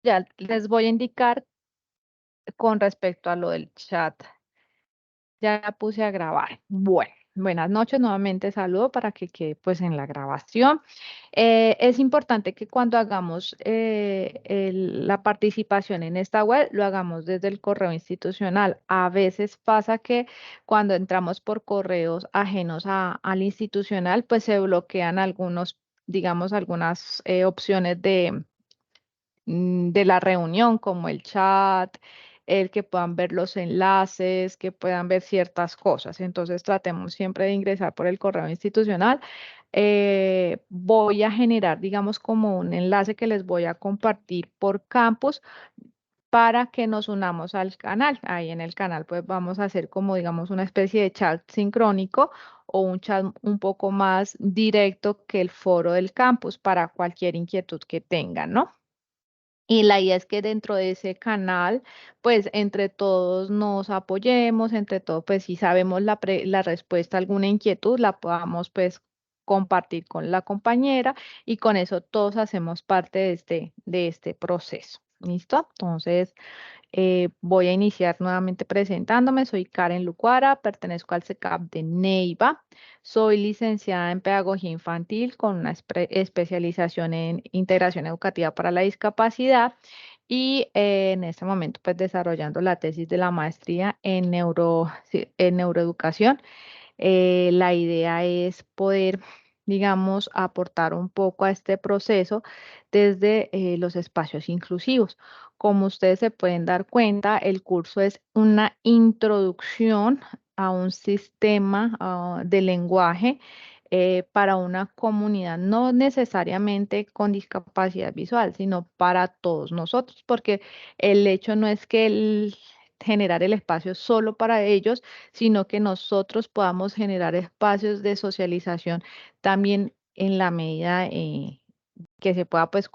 Ya les voy a indicar con respecto a lo del chat. Ya la puse a grabar. Bueno, buenas noches, nuevamente saludo para que quede pues en la grabación. Es importante que cuando hagamos la participación en esta web, lo hagamos desde el correo institucional. A veces pasa que cuando entramos por correos ajenos al institucional, pues se bloquean algunos, digamos, algunas opciones de la reunión, como el chat, el que puedan ver los enlaces, que puedan ver ciertas cosas. Entonces, tratemos siempre de ingresar por el correo institucional. Voy a generar, digamos, como un enlace que les voy a compartir por campus para que nos unamos al canal. Ahí en el canal, pues vamos a hacer como, digamos, una especie de chat sincrónico o un chat un poco más directo que el foro del campus para cualquier inquietud que tengan, ¿no? Y la idea es que dentro de ese canal, pues entre todos nos apoyemos, entre todos, pues si sabemos la respuesta a alguna inquietud, la podamos pues compartir con la compañera y con eso todos hacemos parte de este proceso. ¿Listo? Entonces, voy a iniciar nuevamente presentándome. Soy Karen Lucuara, pertenezco al CECAP de Neiva. Soy licenciada en Pedagogía Infantil con una especialización en Integración Educativa para la Discapacidad y en este momento pues desarrollando la tesis de la maestría en neuroeducación. La idea es poder, digamos, aportar un poco a este proceso desde los espacios inclusivos. Como ustedes se pueden dar cuenta, el curso es una introducción a un sistema de lenguaje para una comunidad, no necesariamente con discapacidad visual, sino para todos nosotros, porque el hecho no es que generar el espacio solo para ellos, sino que nosotros podamos generar espacios de socialización también en la medida que se pueda, pues,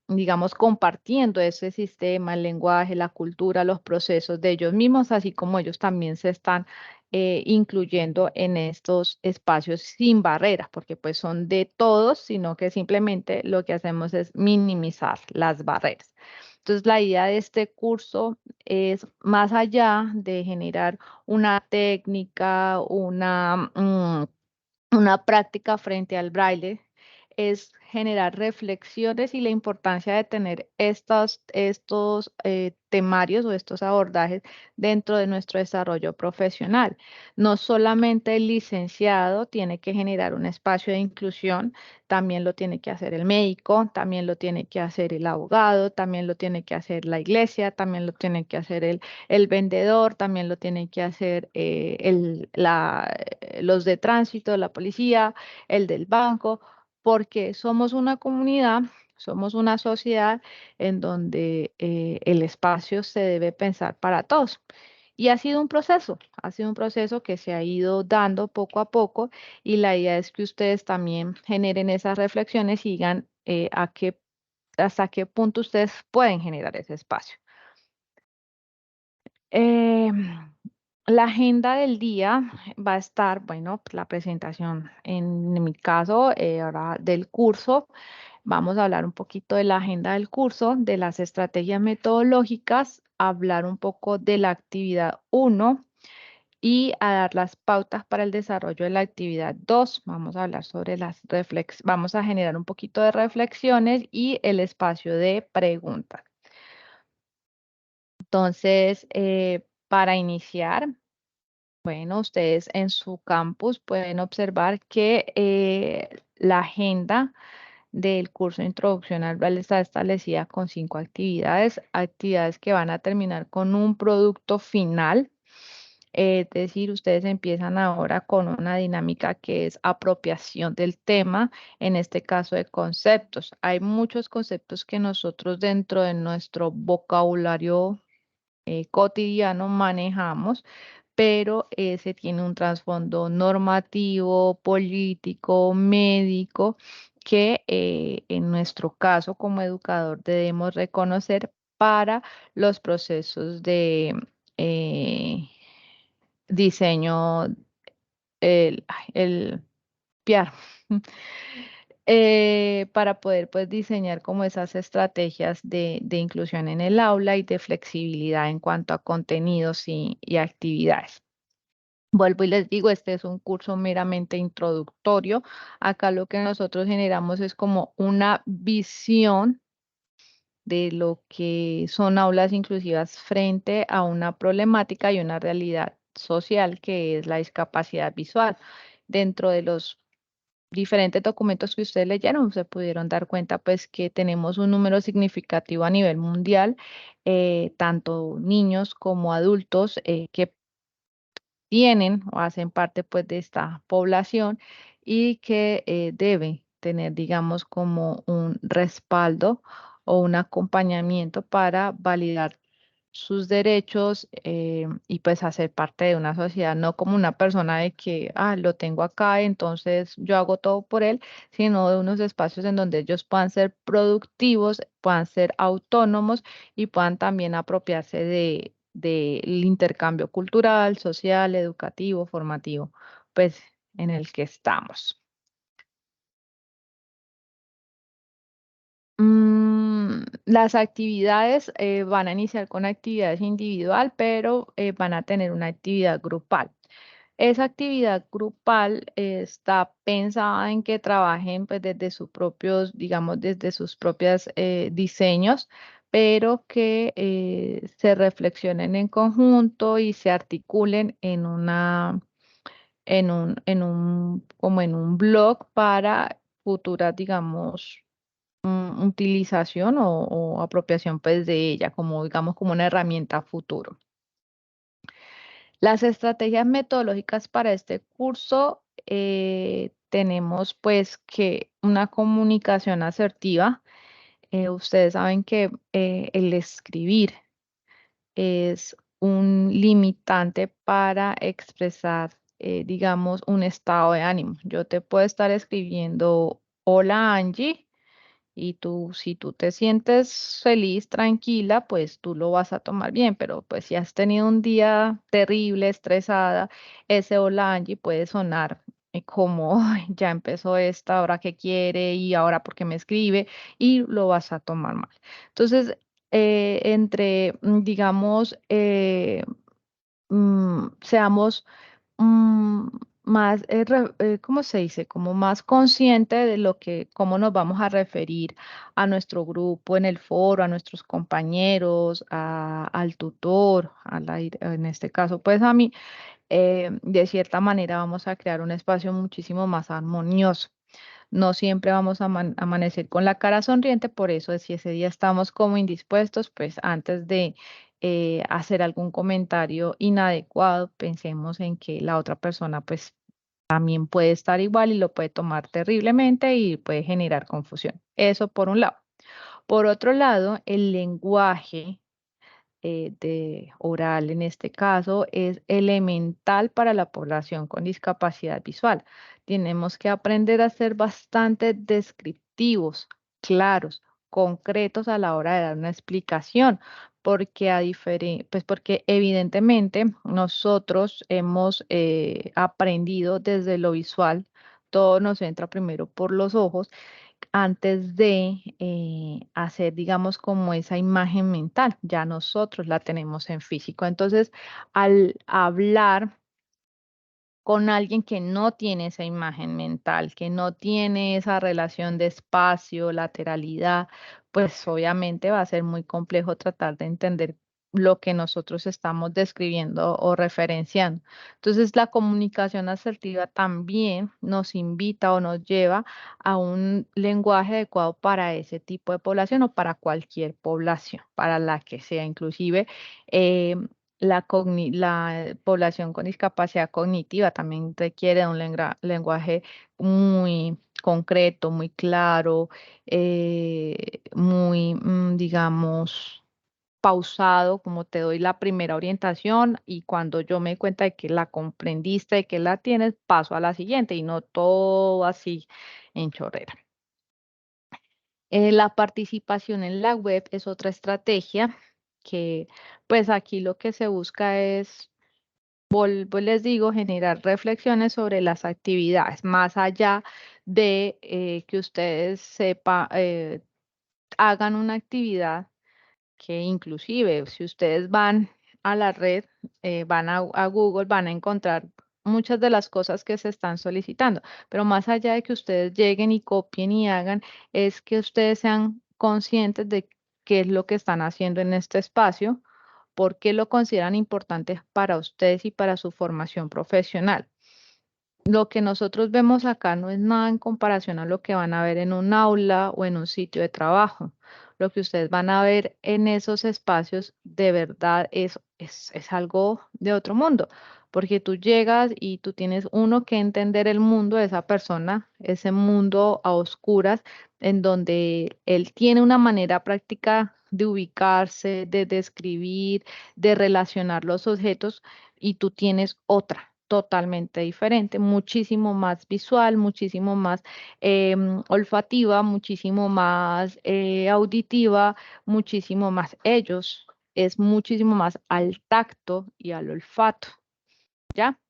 digamos, compartiendo ese sistema, el lenguaje, la cultura, los procesos de ellos mismos, así como ellos también se están incluyendo en estos espacios sin barreras, porque pues son de todos, sino que simplemente lo que hacemos es minimizar las barreras. Entonces, la idea de este curso es más allá de generar una técnica, una práctica frente al braille, es generar reflexiones y la importancia de tener estos temarios o estos abordajes dentro de nuestro desarrollo profesional. No solamente el licenciado tiene que generar un espacio de inclusión, también lo tiene que hacer el médico, también lo tiene que hacer el abogado, también lo tiene que hacer la iglesia, también lo tiene que hacer el vendedor, también lo tiene que hacer los de tránsito, la policía, el del banco, porque somos una comunidad, somos una sociedad en donde el espacio se debe pensar para todos. Y ha sido un proceso que se ha ido dando poco a poco y la idea es que ustedes también generen esas reflexiones y digan hasta qué punto ustedes pueden generar ese espacio. Em, la agenda del día va a estar, bueno, la presentación en mi caso, ahora del curso. Vamos a hablar un poquito de la agenda del curso, de las estrategias metodológicas, hablar un poco de la actividad 1 y a dar las pautas para el desarrollo de la actividad 2. Vamos a hablar sobre vamos a generar un poquito de reflexiones y el espacio de preguntas. Entonces, para iniciar, bueno, ustedes en su campus pueden observar que la agenda del curso de Introducción al Braille está establecida con 5 actividades, actividades que van a terminar con un producto final. Es decir, ustedes empiezan ahora con una dinámica que es apropiación del tema, en este caso de conceptos. Hay muchos conceptos que nosotros dentro de nuestro vocabulario cotidiano manejamos, pero ese tiene un trasfondo normativo, político, médico, que en nuestro caso como educador debemos reconocer para los procesos de diseño, el PIAR, para poder pues diseñar como esas estrategias de inclusión en el aula y de flexibilidad en cuanto a contenidos y actividades. Vuelvo y les digo, este es un curso meramente introductorio. Acá lo que nosotros generamos es como una visión de lo que son aulas inclusivas frente a una problemática y una realidad social que es la discapacidad visual. Dentro de los diferentes documentos que ustedes leyeron, se pudieron dar cuenta pues que tenemos un número significativo a nivel mundial, tanto niños como adultos que tienen o hacen parte pues de esta población y que debe tener, digamos, como un respaldo o un acompañamiento para validar sus derechos y pues hacer parte de una sociedad, no como una persona de que, lo tengo acá, entonces yo hago todo por él, sino de unos espacios en donde ellos puedan ser productivos, puedan ser autónomos y puedan también apropiarse del intercambio cultural, social, educativo, formativo, pues en el que estamos. Las actividades van a iniciar con actividades individual, pero van a tener una actividad grupal. Esa actividad grupal está pensada en que trabajen pues desde sus propios, digamos, desde sus propios diseños, pero que se reflexionen en conjunto y se articulen como en un blog para futuras, digamos, utilización o apropiación pues de ella, como digamos, como una herramienta a futuro. Las estrategias metodológicas para este curso, tenemos pues que una comunicación asertiva. Ustedes saben que el escribir es un limitante para expresar, digamos, un estado de ánimo. Yo te puedo estar escribiendo, hola Angie, y tú, si tú te sientes feliz, tranquila, pues tú lo vas a tomar bien, pero pues si has tenido un día terrible, estresada, ese hola Angie puede sonar como, "Ay, ya empezó esta, ahora qué quiere y ahora por qué me escribe", y lo vas a tomar mal. Entonces, digamos, seamos mm, más, ¿cómo se dice? Como más consciente de lo que, cómo nos vamos a referir a nuestro grupo en el foro, a nuestros compañeros, al tutor, en este caso, pues a mí, de cierta manera vamos a crear un espacio muchísimo más armonioso. No siempre vamos a amanecer con la cara sonriente, por eso si ese día estamos como indispuestos, pues antes de hacer algún comentario inadecuado, pensemos en que la otra persona pues también puede estar igual y lo puede tomar terriblemente y puede generar confusión. Eso por un lado. Por otro lado, el lenguaje de oral en este caso es elemental para la población con discapacidad visual. Tenemos que aprender a ser bastante descriptivos, claros, concretos a la hora de dar una explicación, porque pues porque evidentemente nosotros hemos aprendido desde lo visual, todo nos entra primero por los ojos antes de hacer, digamos, como esa imagen mental, ya nosotros la tenemos en físico. Entonces, al hablar con alguien que no tiene esa imagen mental, que no tiene esa relación de espacio, lateralidad, pues obviamente va a ser muy complejo tratar de entender lo que nosotros estamos describiendo o referenciando. Entonces, la comunicación asertiva también nos invita o nos lleva a un lenguaje adecuado para ese tipo de población o para cualquier población, para la que sea, inclusive. La población con discapacidad cognitiva también requiere de un lenguaje muy concreto, muy claro, muy, digamos, pausado, como te doy la primera orientación y cuando yo me doy cuenta de que la comprendiste, de que la tienes, paso a la siguiente y no todo así en chorrera. La participación en la web es otra estrategia que, pues aquí lo que se busca es les digo, generar reflexiones sobre las actividades, más allá de que ustedes hagan una actividad que inclusive si ustedes van a la red, van a Google, van a encontrar muchas de las cosas que se están solicitando, pero más allá de que ustedes lleguen y copien y hagan, es que ustedes sean conscientes de qué es lo que están haciendo en este espacio, por qué lo consideran importante para ustedes y para su formación profesional. Lo que nosotros vemos acá no es nada en comparación a lo que van a ver en un aula o en un sitio de trabajo. Lo que ustedes van a ver en esos espacios de verdad es algo de otro mundo, porque tú llegas y tú tienes uno que entender el mundo de esa persona, ese mundo a oscuras, en donde él tiene una manera práctica de ubicarse, de describir, de relacionar los objetos y tú tienes otra totalmente diferente, muchísimo más visual, muchísimo más olfativa, muchísimo más auditiva, muchísimo más ellos, es muchísimo más al tacto y al olfato, ¿ya?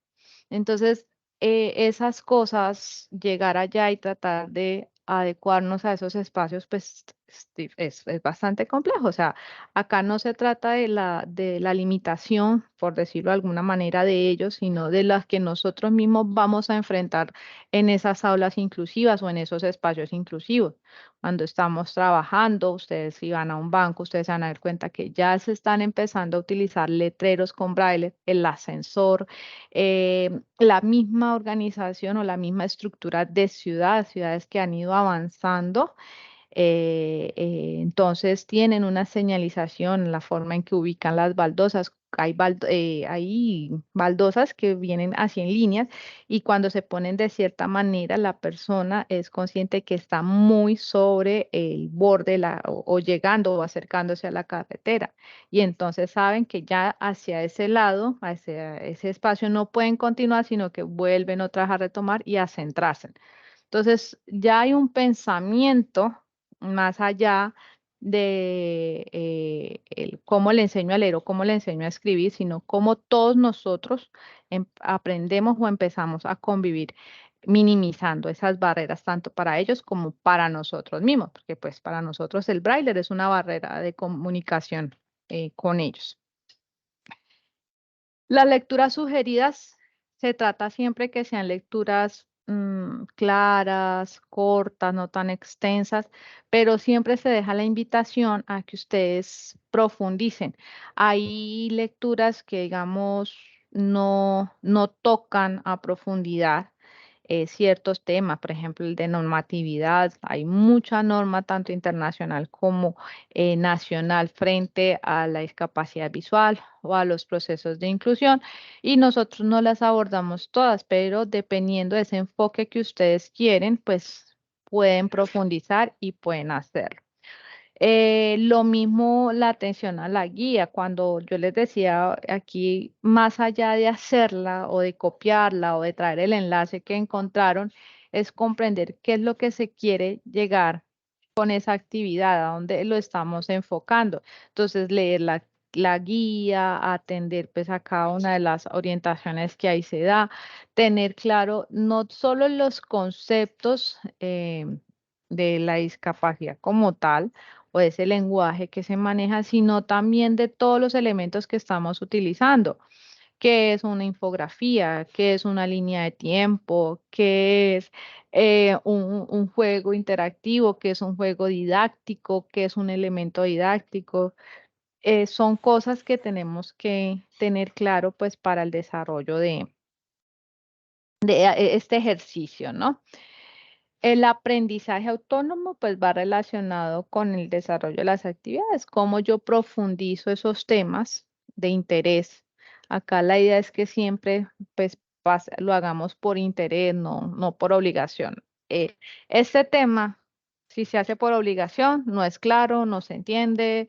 Entonces, esas cosas, llegar allá y tratar de adecuarnos a esos espacios, pues es bastante complejo. O sea, acá no se trata de la limitación, por decirlo de alguna manera, de ellos, sino de las que nosotros mismos vamos a enfrentar en esas aulas inclusivas o en esos espacios inclusivos. Cuando estamos trabajando, ustedes si van a un banco, ustedes se van a dar cuenta que ya se están empezando a utilizar letreros con braille, el ascensor, la misma organización o la misma estructura de ciudades que han ido avanzando, entonces tienen una señalización, la forma en que ubican las baldosas. Hay baldosas que vienen así en líneas y cuando se ponen de cierta manera, la persona es consciente que está muy sobre el borde o llegando o acercándose a la carretera. Y entonces saben que ya hacia ese lado, hacia ese espacio, no pueden continuar, sino que vuelven otra vez a retomar y a centrarse. Entonces, ya hay un pensamiento más allá de el cómo le enseño a leer o cómo le enseño a escribir, sino cómo todos nosotros aprendemos o empezamos a convivir minimizando esas barreras tanto para ellos como para nosotros mismos, porque pues para nosotros el braille es una barrera de comunicación con ellos. Las lecturas sugeridas se trata siempre que sean lecturas claras, cortas, no tan extensas, pero siempre se deja la invitación a que ustedes profundicen. Hay lecturas que, digamos, no tocan a profundidad ciertos temas, por ejemplo, el de normatividad. Hay mucha norma, tanto internacional como nacional, frente a la discapacidad visual o a los procesos de inclusión, y nosotros no las abordamos todas, pero dependiendo de ese enfoque que ustedes quieren, pues pueden profundizar y pueden hacerlo. Lo mismo la atención a la guía, cuando yo les decía aquí, más allá de hacerla o de copiarla o de traer el enlace que encontraron, es comprender qué es lo que se quiere llegar con esa actividad, a dónde lo estamos enfocando. Entonces, leer la guía, atender pues a cada una de las orientaciones que ahí se da, tener claro no solo los conceptos de la discapacidad como tal, o de ese lenguaje que se maneja, sino también de todos los elementos que estamos utilizando. ¿Qué es una infografía? ¿Qué es una línea de tiempo? ¿Qué es un juego interactivo? ¿Qué es un juego didáctico? ¿Qué es un elemento didáctico? Son cosas que tenemos que tener claro pues para el desarrollo de este ejercicio, ¿no? El aprendizaje autónomo pues va relacionado con el desarrollo de las actividades, cómo yo profundizo esos temas de interés. Acá la idea es que siempre pues lo hagamos por interés, no por obligación. Este tema, si se hace por obligación, no es claro, no se entiende,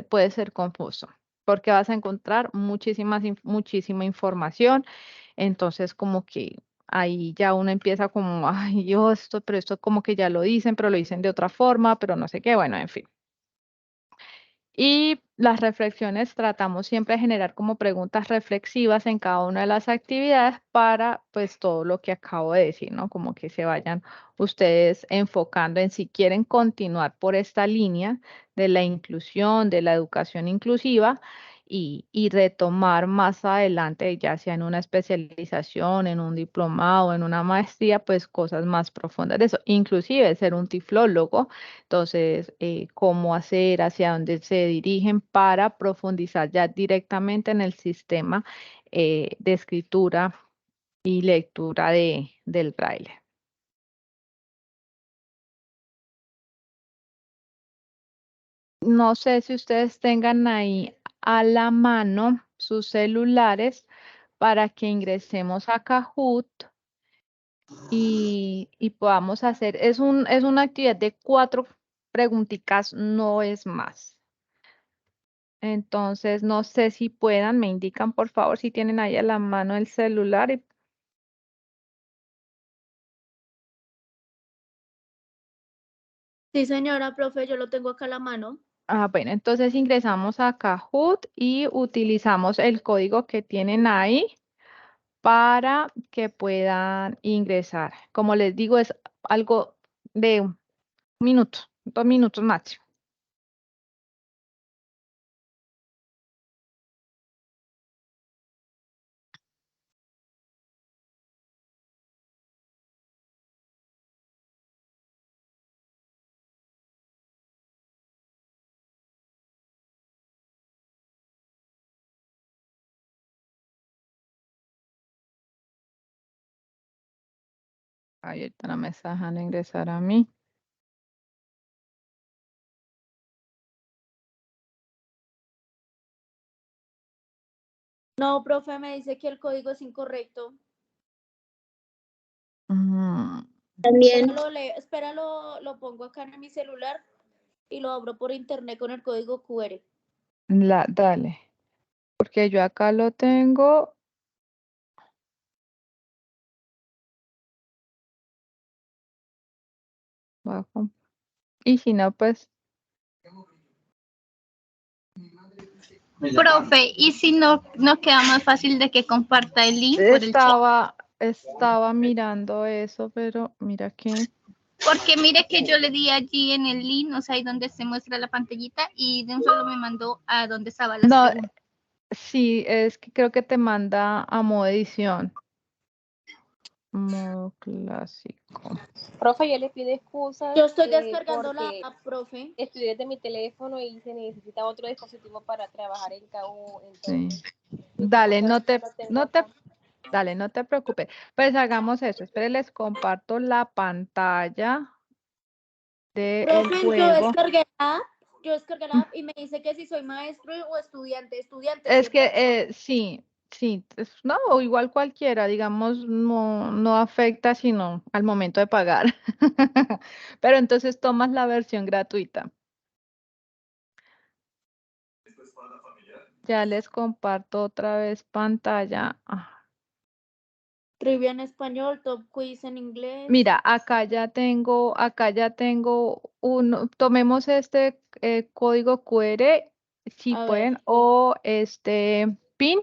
puede ser confuso, porque vas a encontrar muchísima información, entonces como que ahí ya uno empieza como, ay, yo esto, pero esto como que ya lo dicen, pero lo dicen de otra forma, pero no sé qué, bueno, en fin. Y las reflexiones tratamos siempre de generar como preguntas reflexivas en cada una de las actividades para pues todo lo que acabo de decir, ¿no? Como que se vayan ustedes enfocando en si quieren continuar por esta línea de la inclusión, de la educación inclusiva y retomar más adelante, ya sea en una especialización, en un diplomado, en una maestría, pues cosas más profundas de eso, inclusive ser un tiflólogo. Entonces, cómo hacer, hacia dónde se dirigen para profundizar ya directamente en el sistema de escritura y lectura del braille. No sé si ustedes tengan ahí a la mano sus celulares para que ingresemos a Kahoot y podamos hacer, es una actividad de 4 preguntitas, no es más. Entonces, no sé si puedan, me indican por favor si tienen ahí a la mano el celular. Sí, señora, profe, yo lo tengo acá a la mano. Bueno, entonces ingresamos a Kahoot y utilizamos el código que tienen ahí para que puedan ingresar. Como les digo, es algo de 1 minuto, 2 minutos máximo. Ahí ahorita no me dejan ingresar a mí. No, profe, me dice que el código es incorrecto. También. Espéralo, lo pongo acá en mi celular y lo abro por internet con el código QR. Dale, porque yo acá lo tengo. Bajo. Y si no, pues Profe, ¿y si no nos queda más fácil de que comparta el link por el chat? estaba mirando eso, pero mira que Porque mire que yo le di allí en el link, o sea, ahí donde se muestra la pantallita, y de un solo me mandó a donde estaban las no, preguntas. sí, es que creo que te manda a modo edición. Modo clásico. Profe, yo le pido excusas. Yo estoy descargando la porque app, profe. estoy desde mi teléfono y se necesita otro dispositivo para trabajar en KU. Sí. Entonces, Dale, no lo tengo acá. dale, no te preocupes. Pues hagamos eso. Espere, les comparto la pantalla del Profe, juego. yo descargué la app y me dice que si soy maestro o estudiante, Es ¿cierto? que sí, no, o igual cualquiera, digamos, no afecta sino al momento de pagar. Pero entonces tomas la versión gratuita. Ya les comparto otra vez pantalla. Trivia en español, top quiz en inglés. Mira, acá ya tengo uno, tomemos este código QR, si A pueden, ver. o este PIN,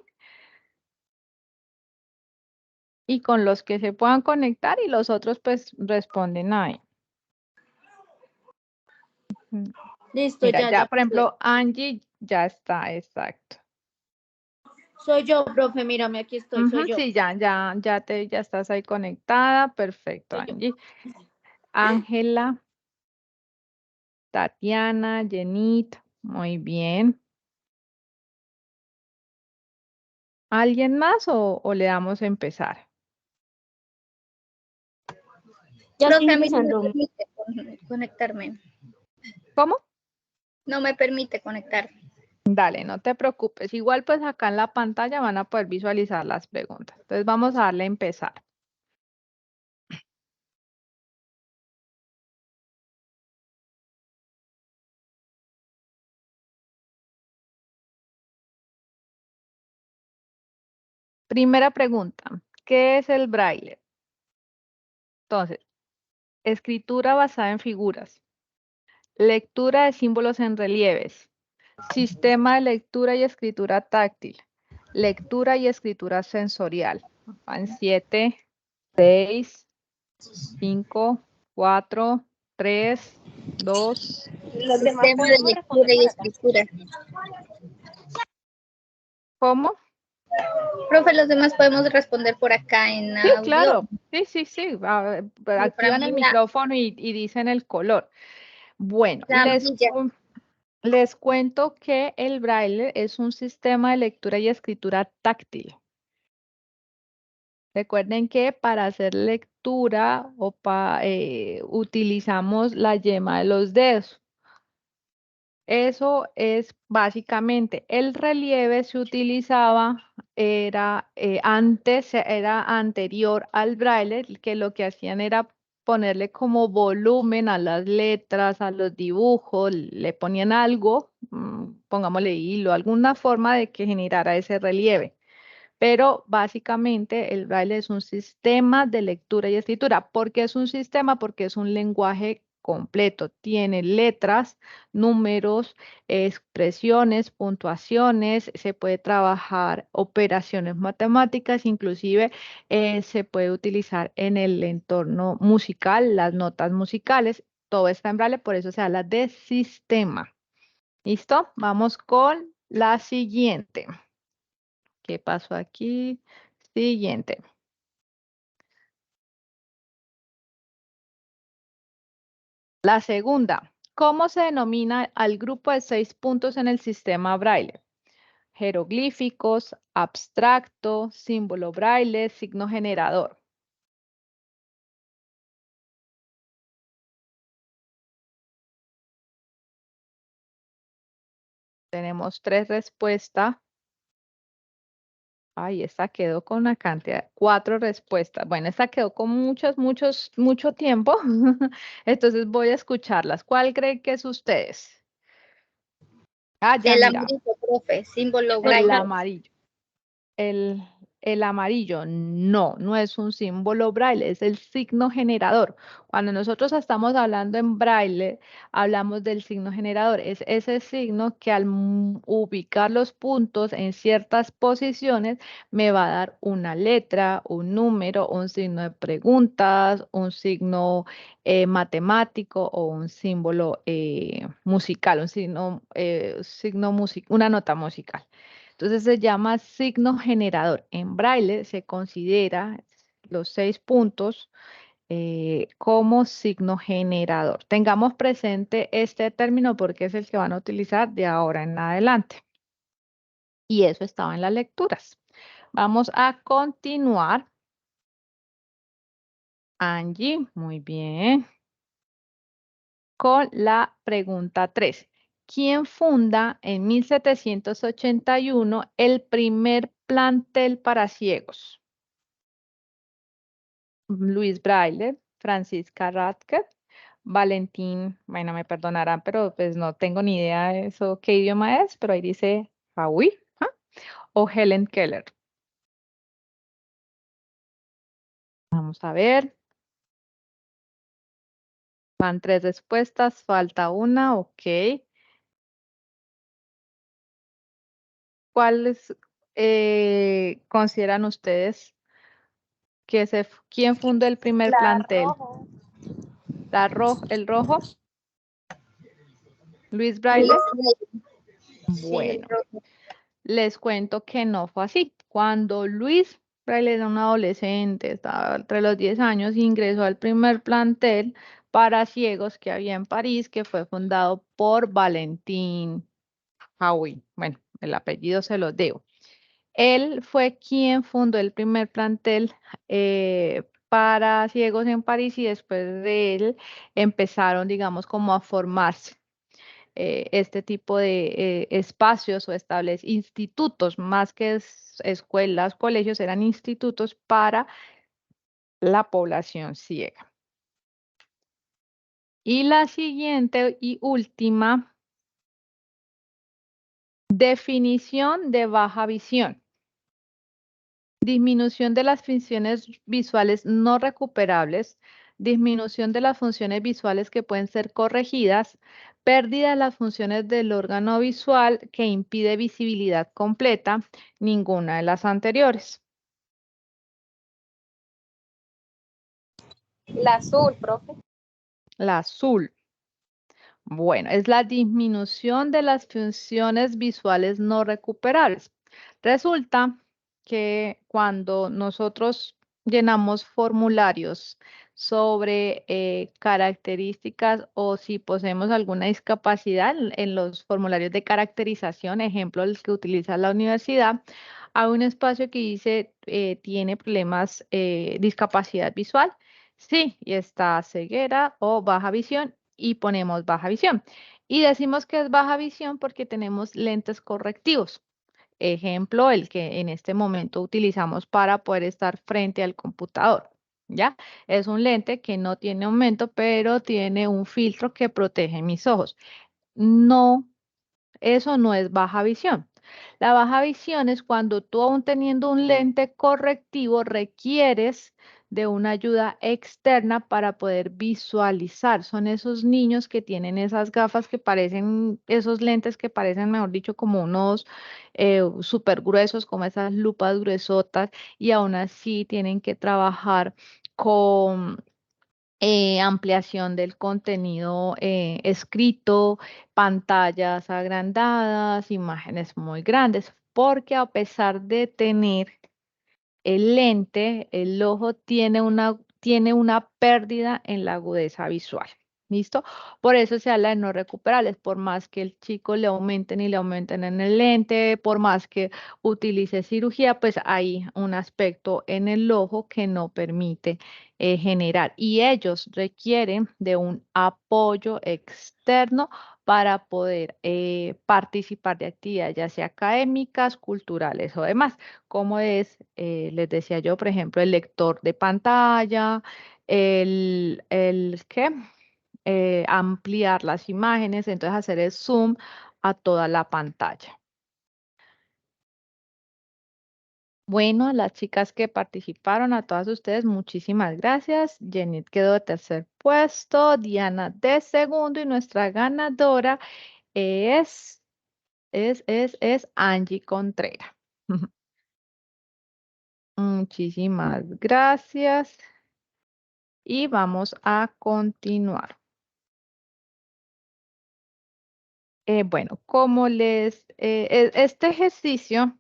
y con los que se puedan conectar y los otros pues responden ahí. Listo, Mira, ya ya. por ejemplo, Angie ya está, exacto. Soy yo, profe, mírame, aquí estoy, soy yo. Sí, ya estás ahí conectada, perfecto, Soy yo. Angie. Ángela, Tatiana, Jenit, muy bien. ¿Alguien más o le damos a empezar? Ya estoy empezando. No me permite conectarme. ¿Cómo? No me permite conectar. Dale, no te preocupes. Igual pues acá en la pantalla van a poder visualizar las preguntas. Entonces vamos a darle a empezar. Primera pregunta, ¿qué es el braille? Entonces, escritura basada en figuras, lectura de símbolos en relieves, Sistema de lectura y escritura táctil. Lectura y escritura sensorial. Van 7, 6, 5, 4, 3, 2. Los demás Sistema de podemos responder lectura y por acá. escritura. ¿Cómo? Profe, los demás podemos responder por acá en Sí, audio. claro. Sí, sí. Activan mí el la- micrófono y dicen el color. Bueno, La amarilla. les cuento que el braille es un sistema de lectura y escritura táctil. Recuerden que para hacer lectura utilizamos la yema de los dedos. Eso es básicamente el relieve se utilizaba, antes, era anterior al braille, que lo que hacían era ponerle como volumen a las letras, a los dibujos, le ponían algo, pongámosle hilo, alguna forma de que generara ese relieve. Pero básicamente el braille es un sistema de lectura y escritura. ¿Por qué es un sistema? Porque es un lenguaje completo. Tiene letras, números, expresiones, puntuaciones, se puede trabajar operaciones matemáticas, inclusive se puede utilizar en el entorno musical, las notas musicales. Todo está en braille, por eso se habla de sistema. ¿Listo? Vamos con la siguiente. ¿Qué pasó aquí? Siguiente. La segunda. ¿Cómo se denomina al grupo de 6 puntos en el sistema braille? Jeroglíficos, abstracto, símbolo braille, signo generador. Tenemos 3 respuestas. Ay, esta quedó con una cantidad, 4 respuestas. Bueno, esta quedó con mucho tiempo. Entonces voy a escucharlas. ¿Cuál creen que es ustedes? Ah, ya El mira, amarillo, profe, símbolo el braille. amarillo. El, el amarillo, no es un símbolo braille, es el signo generador. Cuando nosotros estamos hablando en braille, hablamos del signo generador. Es ese signo que al ubicar los puntos en ciertas posiciones me va a dar una letra, un número, un signo de preguntas, un signo matemático o un símbolo musical, una nota musical. Entonces se llama signo generador. En braille se considera los 6 puntos como signo generador. Tengamos presente este término porque es el que van a utilizar de ahora en adelante. Y eso estaba en las lecturas. Vamos a continuar. Angie, muy bien. Con la pregunta 3. ¿Quién funda en 1781 el primer plantel para ciegos? Luis Braille, Francisca Radke, Valentín, bueno, me perdonarán, pero pues no tengo ni idea de eso, qué idioma es, pero ahí dice Hawi, ¿ah? O Helen Keller. Vamos a ver. Van 3 respuestas, falta una, ok. ¿Cuáles consideran ustedes quién fundó el primer La plantel? rojo. El rojo, Luis Luis Braille. Braille. Sí, el Bueno, rojo. les cuento que no fue así. Cuando Luis Braille era un adolescente, estaba entre los 10 años, ingresó al primer plantel para ciegos que había en París, que fue fundado por Valentín Hawi. Bueno, el apellido se lo debo. Él fue quien fundó el primer plantel para ciegos en París y después de él empezaron, digamos, como a formarse este tipo de espacios o institutos, más que escuelas, colegios, eran institutos para la población ciega. Y la siguiente y última definición de baja visión. Disminución de las funciones visuales no recuperables disminución de las funciones visuales que pueden ser corregidas, pérdida de las funciones del órgano visual que impide visibilidad completa, ninguna de las anteriores. La azul, profe. La azul. Bueno, es la disminución de las funciones visuales no recuperables. Resulta que cuando nosotros llenamos formularios sobre características o si poseemos alguna discapacidad en los formularios de caracterización, ejemplo, el que utiliza la universidad, hay un espacio que dice tiene problemas, discapacidad visual. Sí, y está ceguera o baja visión y ponemos baja visión. Y decimos que es baja visión porque tenemos lentes correctivos. Ejemplo, el que en este momento utilizamos para poder estar frente al computador. ¿Ya? Es un lente que no tiene aumento, pero tiene un filtro que protege mis ojos. No, eso no es baja visión. La baja visión es cuando tú, aún teniendo un lente correctivo, requieres de una ayuda externa para poder visualizar. Son esos niños que tienen esas gafas que parecen, esos lentes que parecen, mejor dicho, como unos súper gruesos, como esas lupas gruesotas, y aún así tienen que trabajar con ampliación del contenido escrito, pantallas agrandadas, imágenes muy grandes, porque a pesar de tener el lente, el ojo tiene una pérdida en la agudeza visual. ¿Listo? Por eso se habla de no recuperables, por más que el chico le aumenten y le aumenten en el lente, por más que utilice cirugía, pues hay un aspecto en el ojo que no permite generar. Y ellos requieren de un apoyo externo para poder participar de actividades, ya sea académicas, culturales o demás, como es, les decía yo, por ejemplo, el lector de pantalla, ¿qué? Ampliar las imágenes, entonces hacer el zoom a toda la pantalla. Bueno, a las chicas que participaron, a todas ustedes, muchísimas gracias. Jenit quedó de tercer puesto, Diana de segundo y nuestra ganadora es Angie Contreras. Muchísimas gracias. Y vamos a continuar. Bueno, este ejercicio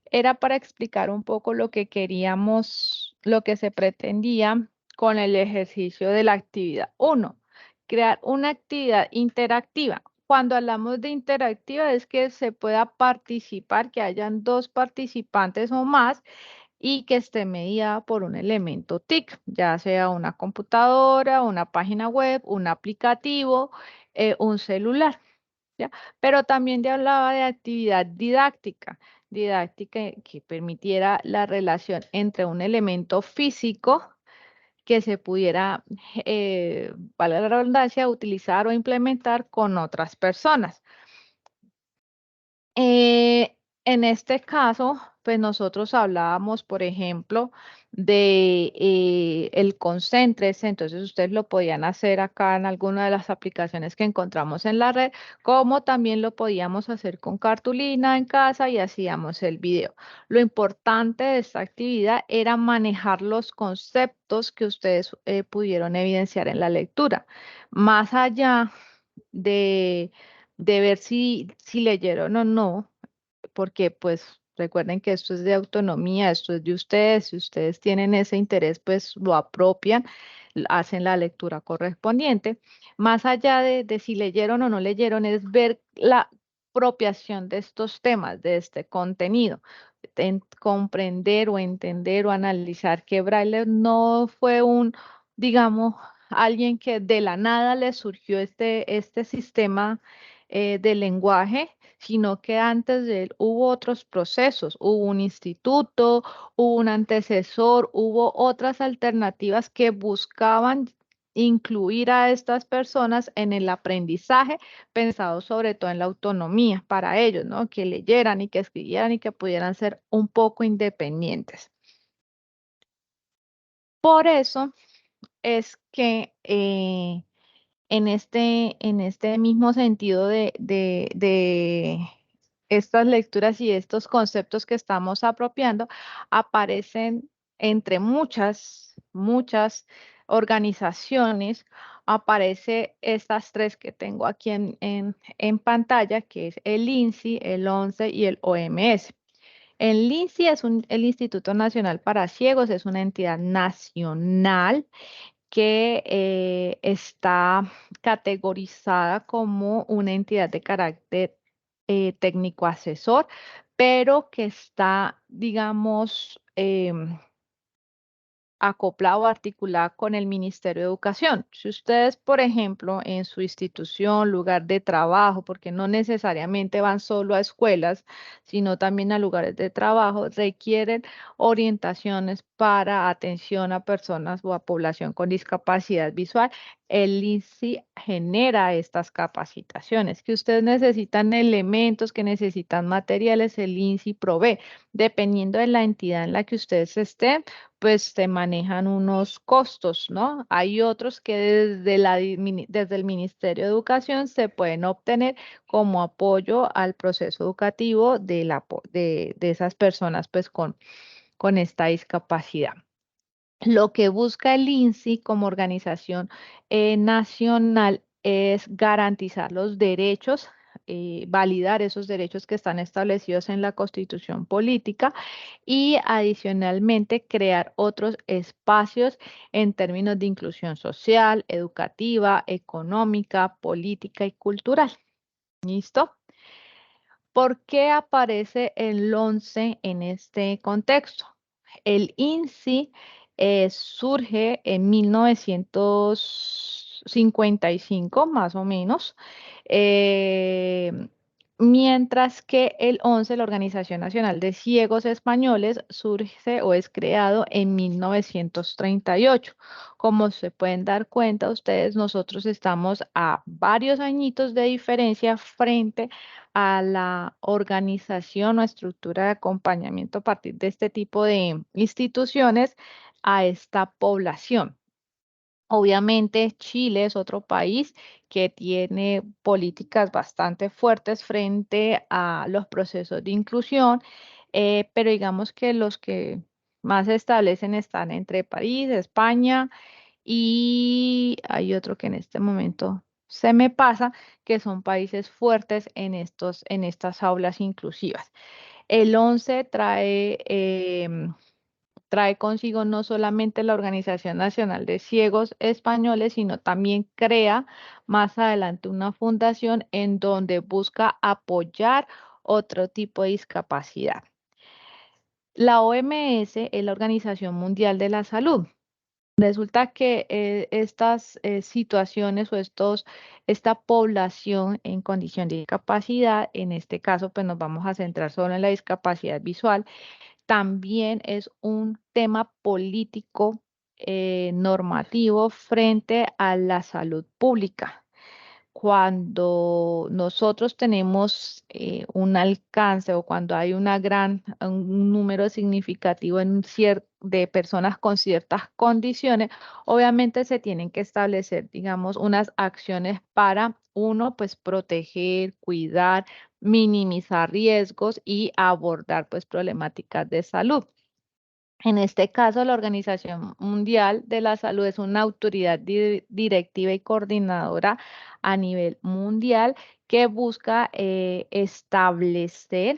era para explicar un poco lo que queríamos, lo que se pretendía con el ejercicio de la actividad. 1, crear una actividad interactiva. Cuando hablamos de interactiva es que se pueda participar, que hayan 2 participantes o más y que esté mediada por un elemento TIC, ya sea una computadora, una página web, un aplicativo, un celular. ¿Ya? Pero también te hablaba de actividad didáctica, que permitiera la relación entre un elemento físico que se pudiera, valga la redundancia, utilizar o implementar con otras personas. En este caso, pues nosotros hablábamos, por ejemplo, de el Concéntrese, entonces ustedes lo podían hacer acá en alguna de las aplicaciones que encontramos en la red, como también lo podíamos hacer con cartulina en casa y hacíamos el video. Lo importante de esta actividad era manejar los conceptos que ustedes pudieron evidenciar en la lectura, más allá de ver si leyeron o no, porque pues recuerden que esto es de autonomía, esto es de ustedes, si ustedes tienen ese interés, pues lo apropian, hacen la lectura correspondiente. Más allá de si leyeron o no leyeron, es ver la apropiación de estos temas, de este contenido, comprender o entender o analizar que Braille no fue digamos, alguien que de la nada le surgió este sistema de lenguaje, sino que antes de él hubo otros procesos, hubo un instituto, hubo un antecesor, hubo otras alternativas que buscaban incluir a estas personas en el aprendizaje, pensado sobre todo en la autonomía para ellos, ¿no? Que leyeran y que escribieran y que pudieran ser un poco independientes. Por eso, es que en este mismo sentido de estas lecturas y estos conceptos que estamos apropiando, aparecen entre muchas organizaciones, aparece estas tres que tengo aquí en pantalla, que es el INSI, el ONCE y el OMS. El INSI es el Instituto Nacional para Ciegos, es una entidad nacional que está categorizada como una entidad de carácter técnico asesor, pero que está, digamos, acoplado o articulada con el Ministerio de Educación. Si ustedes, por ejemplo, en su institución, lugar de trabajo, porque no necesariamente van solo a escuelas, sino también a lugares de trabajo, requieren orientaciones para atención a personas o a población con discapacidad visual, el INSI genera estas capacitaciones. Que ustedes necesitan elementos, que necesitan materiales, el INSI provee. Dependiendo de la entidad en la que ustedes estén, pues se manejan unos costos, ¿no? Hay otros que desde el Ministerio de Educación se pueden obtener como apoyo al proceso educativo de esas personas pues con esta discapacidad. Lo que busca el INSI como organización nacional es garantizar los derechos, validar esos derechos que están establecidos en la Constitución Política y adicionalmente crear otros espacios en términos de inclusión social, educativa, económica, política y cultural. ¿Listo? ¿Por qué aparece el 11 en este contexto? El INSI surge en 1955, más o menos, mientras que el 11, la Organización Nacional de Ciegos Españoles, surge o es creado en 1938. Como se pueden dar cuenta ustedes, nosotros estamos a varios añitos de diferencia frente a la organización o estructura de acompañamiento a partir de este tipo de instituciones a esta población. Obviamente Chile es otro país que tiene políticas bastante fuertes frente a los procesos de inclusión, pero digamos que los que más se establecen están entre París, España y hay otro que en este momento se me pasa, que son países fuertes en estas aulas inclusivas. El 11 trae consigo no solamente la Organización Nacional de Ciegos Españoles, sino también crea más adelante una fundación en donde busca apoyar otro tipo de discapacidad. La OMS es la Organización Mundial de la Salud. Resulta que estas situaciones o esta población en condición de discapacidad, en este caso, pues nos vamos a centrar solo en la discapacidad visual, también es un tema político normativo frente a la salud pública. Cuando nosotros tenemos un alcance o cuando hay un número significativo de personas con ciertas condiciones, obviamente se tienen que establecer, digamos, unas acciones para uno, pues proteger, cuidar, minimizar riesgos y abordar, pues, problemáticas de salud. En este caso, la Organización Mundial de la Salud es una autoridad directiva y coordinadora a nivel mundial que busca establecer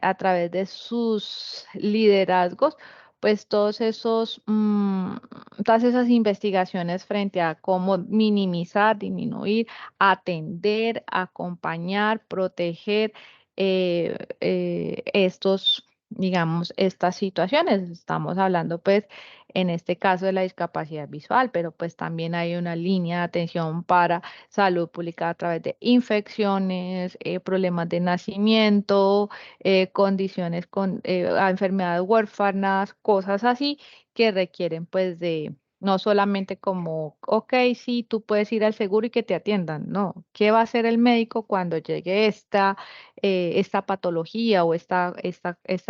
a través de sus liderazgos, pues todas esas investigaciones frente a cómo minimizar, disminuir, atender, acompañar, proteger digamos, estas situaciones. Estamos hablando, pues, en este caso de la discapacidad visual, pero pues también hay una línea de atención para salud pública a través de infecciones, problemas de nacimiento, condiciones a enfermedades huérfanas, cosas así que requieren pues de No solamente como, ok, sí, tú puedes ir al seguro y que te atiendan. No, ¿qué va a hacer el médico cuando llegue esta patología o esta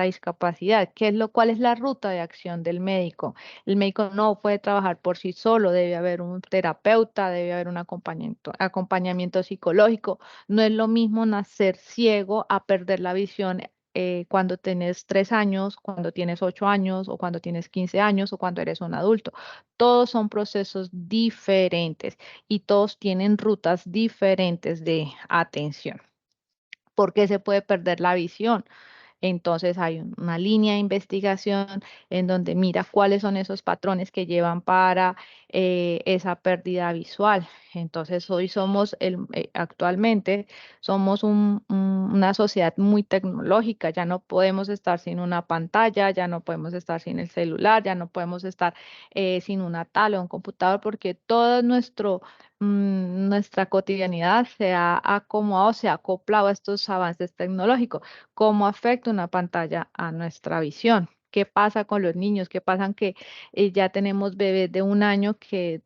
discapacidad? ¿Cuál es la ruta de acción del médico? El médico no puede trabajar por sí solo, debe haber un terapeuta, debe haber un acompañamiento psicológico. No es lo mismo nacer ciego a perder la visión cuando tienes 3 años, cuando tienes 8 años, o cuando tienes 15 años, o cuando eres un adulto. Todos son procesos diferentes y todos tienen rutas diferentes de atención. ¿Por qué se puede perder la visión? Entonces hay una línea de investigación en donde mira cuáles son esos patrones que llevan para esa pérdida visual. Entonces hoy actualmente somos una sociedad muy tecnológica, ya no podemos estar sin una pantalla, ya no podemos estar sin el celular, ya no podemos estar sin una tablet o un computador porque todo nuestra cotidianidad se ha acomodado, se ha acoplado a estos avances tecnológicos. ¿Cómo afecta una pantalla a nuestra visión? ¿Qué pasa con los niños? ¿Qué pasa que ya tenemos bebés de 1 año que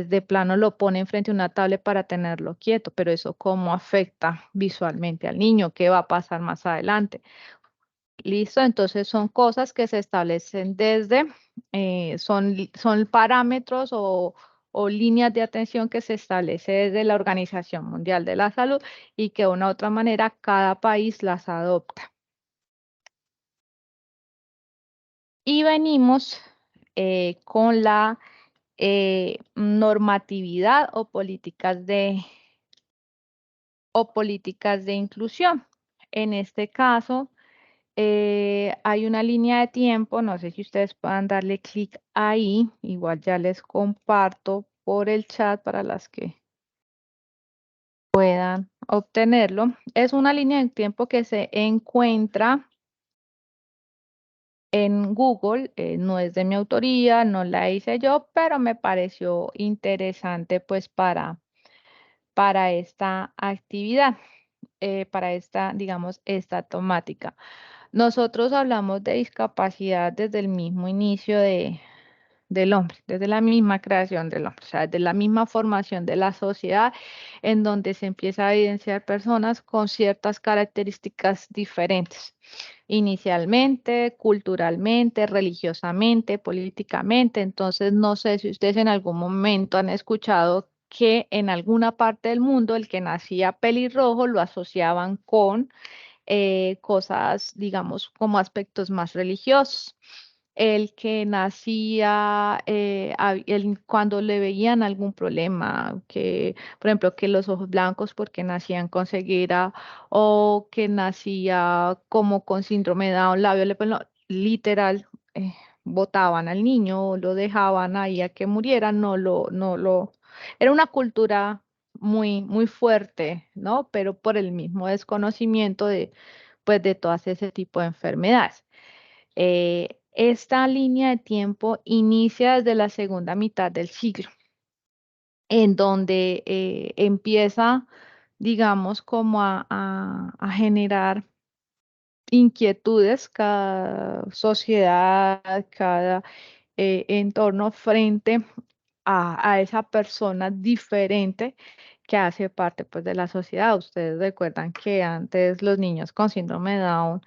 de plano lo ponen frente a una tablet para tenerlo quieto? Pero eso ¿cómo afecta visualmente al niño? ¿Qué va a pasar más adelante? ¿Listo? Entonces son cosas que se establecen son parámetros o líneas de atención que se establece desde la Organización Mundial de la Salud y que de una u otra manera cada país las adopta. Y venimos con la normatividad o políticas de inclusión. En este caso, hay una línea de tiempo, no sé si ustedes puedan darle clic ahí, igual ya les comparto por el chat para las que puedan obtenerlo. Es una línea de tiempo que se encuentra en Google, no es de mi autoría, no la hice yo, pero me pareció interesante pues para esta actividad, digamos, esta temática. Nosotros hablamos de discapacidad desde el mismo inicio del hombre, desde la misma creación del hombre, o sea, desde la misma formación de la sociedad, en donde se empieza a evidenciar personas con ciertas características diferentes, inicialmente, culturalmente, religiosamente, políticamente. Entonces, no sé si ustedes en algún momento han escuchado que en alguna parte del mundo el que nacía pelirrojo lo asociaban con cosas, digamos, como aspectos más religiosos. El que nacía, cuando le veían algún problema, por ejemplo, que los ojos blancos porque nacían con ceguera o que nacía como con síndrome de Down, literal, botaban al niño o lo dejaban ahí a que muriera, era una cultura muy, muy fuerte, ¿no? Pero por el mismo desconocimiento pues, de todas ese tipo de enfermedades. Esta línea de tiempo inicia desde la segunda mitad del siglo, en donde empieza, digamos, como a generar inquietudes cada sociedad, cada entorno frente a esa persona diferente que hace parte pues, de la sociedad. Ustedes recuerdan que antes los niños con síndrome de Down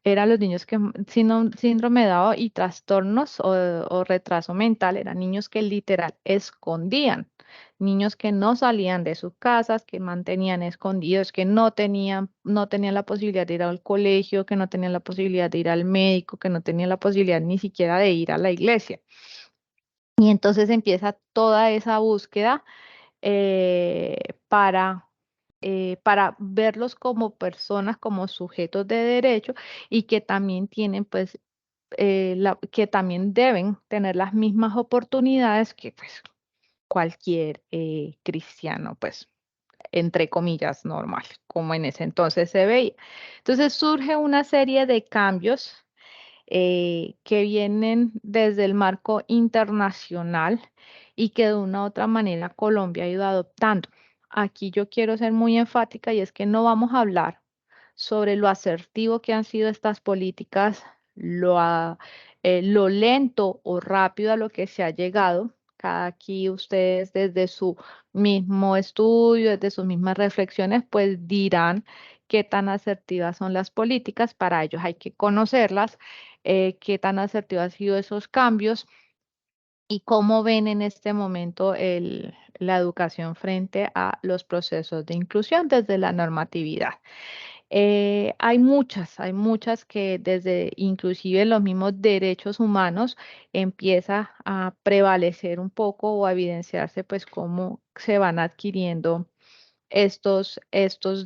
eran los niños que síndrome de Down y trastornos o retraso mental, eran niños que literal escondían, niños que no salían de sus casas, que mantenían escondidos, que no tenían la posibilidad de ir al colegio, que no tenían la posibilidad de ir al médico, que no tenían la posibilidad ni siquiera de ir a la iglesia. Y entonces empieza toda esa búsqueda eh, para, para verlos como personas, como sujetos de derecho y que también tienen, pues, que también deben tener las mismas oportunidades que pues, cualquier cristiano, pues, entre comillas, normal, como en ese entonces se veía. Entonces surge una serie de cambios que vienen desde el marco internacional y que de una u otra manera Colombia ha ido adoptando. Aquí yo quiero ser muy enfática y es que no vamos a hablar sobre lo asertivo que han sido estas políticas, lo lento o rápido a lo que se ha llegado, cada aquí ustedes desde su mismo estudio, desde sus mismas reflexiones, pues dirán qué tan asertivas son las políticas. Para ellos hay que conocerlas, qué tan asertivos han sido esos cambios y cómo ven en este momento la educación frente a los procesos de inclusión desde la normatividad. Hay muchas que desde inclusive los mismos derechos humanos empieza a prevalecer un poco o a evidenciarse pues cómo se van adquiriendo estos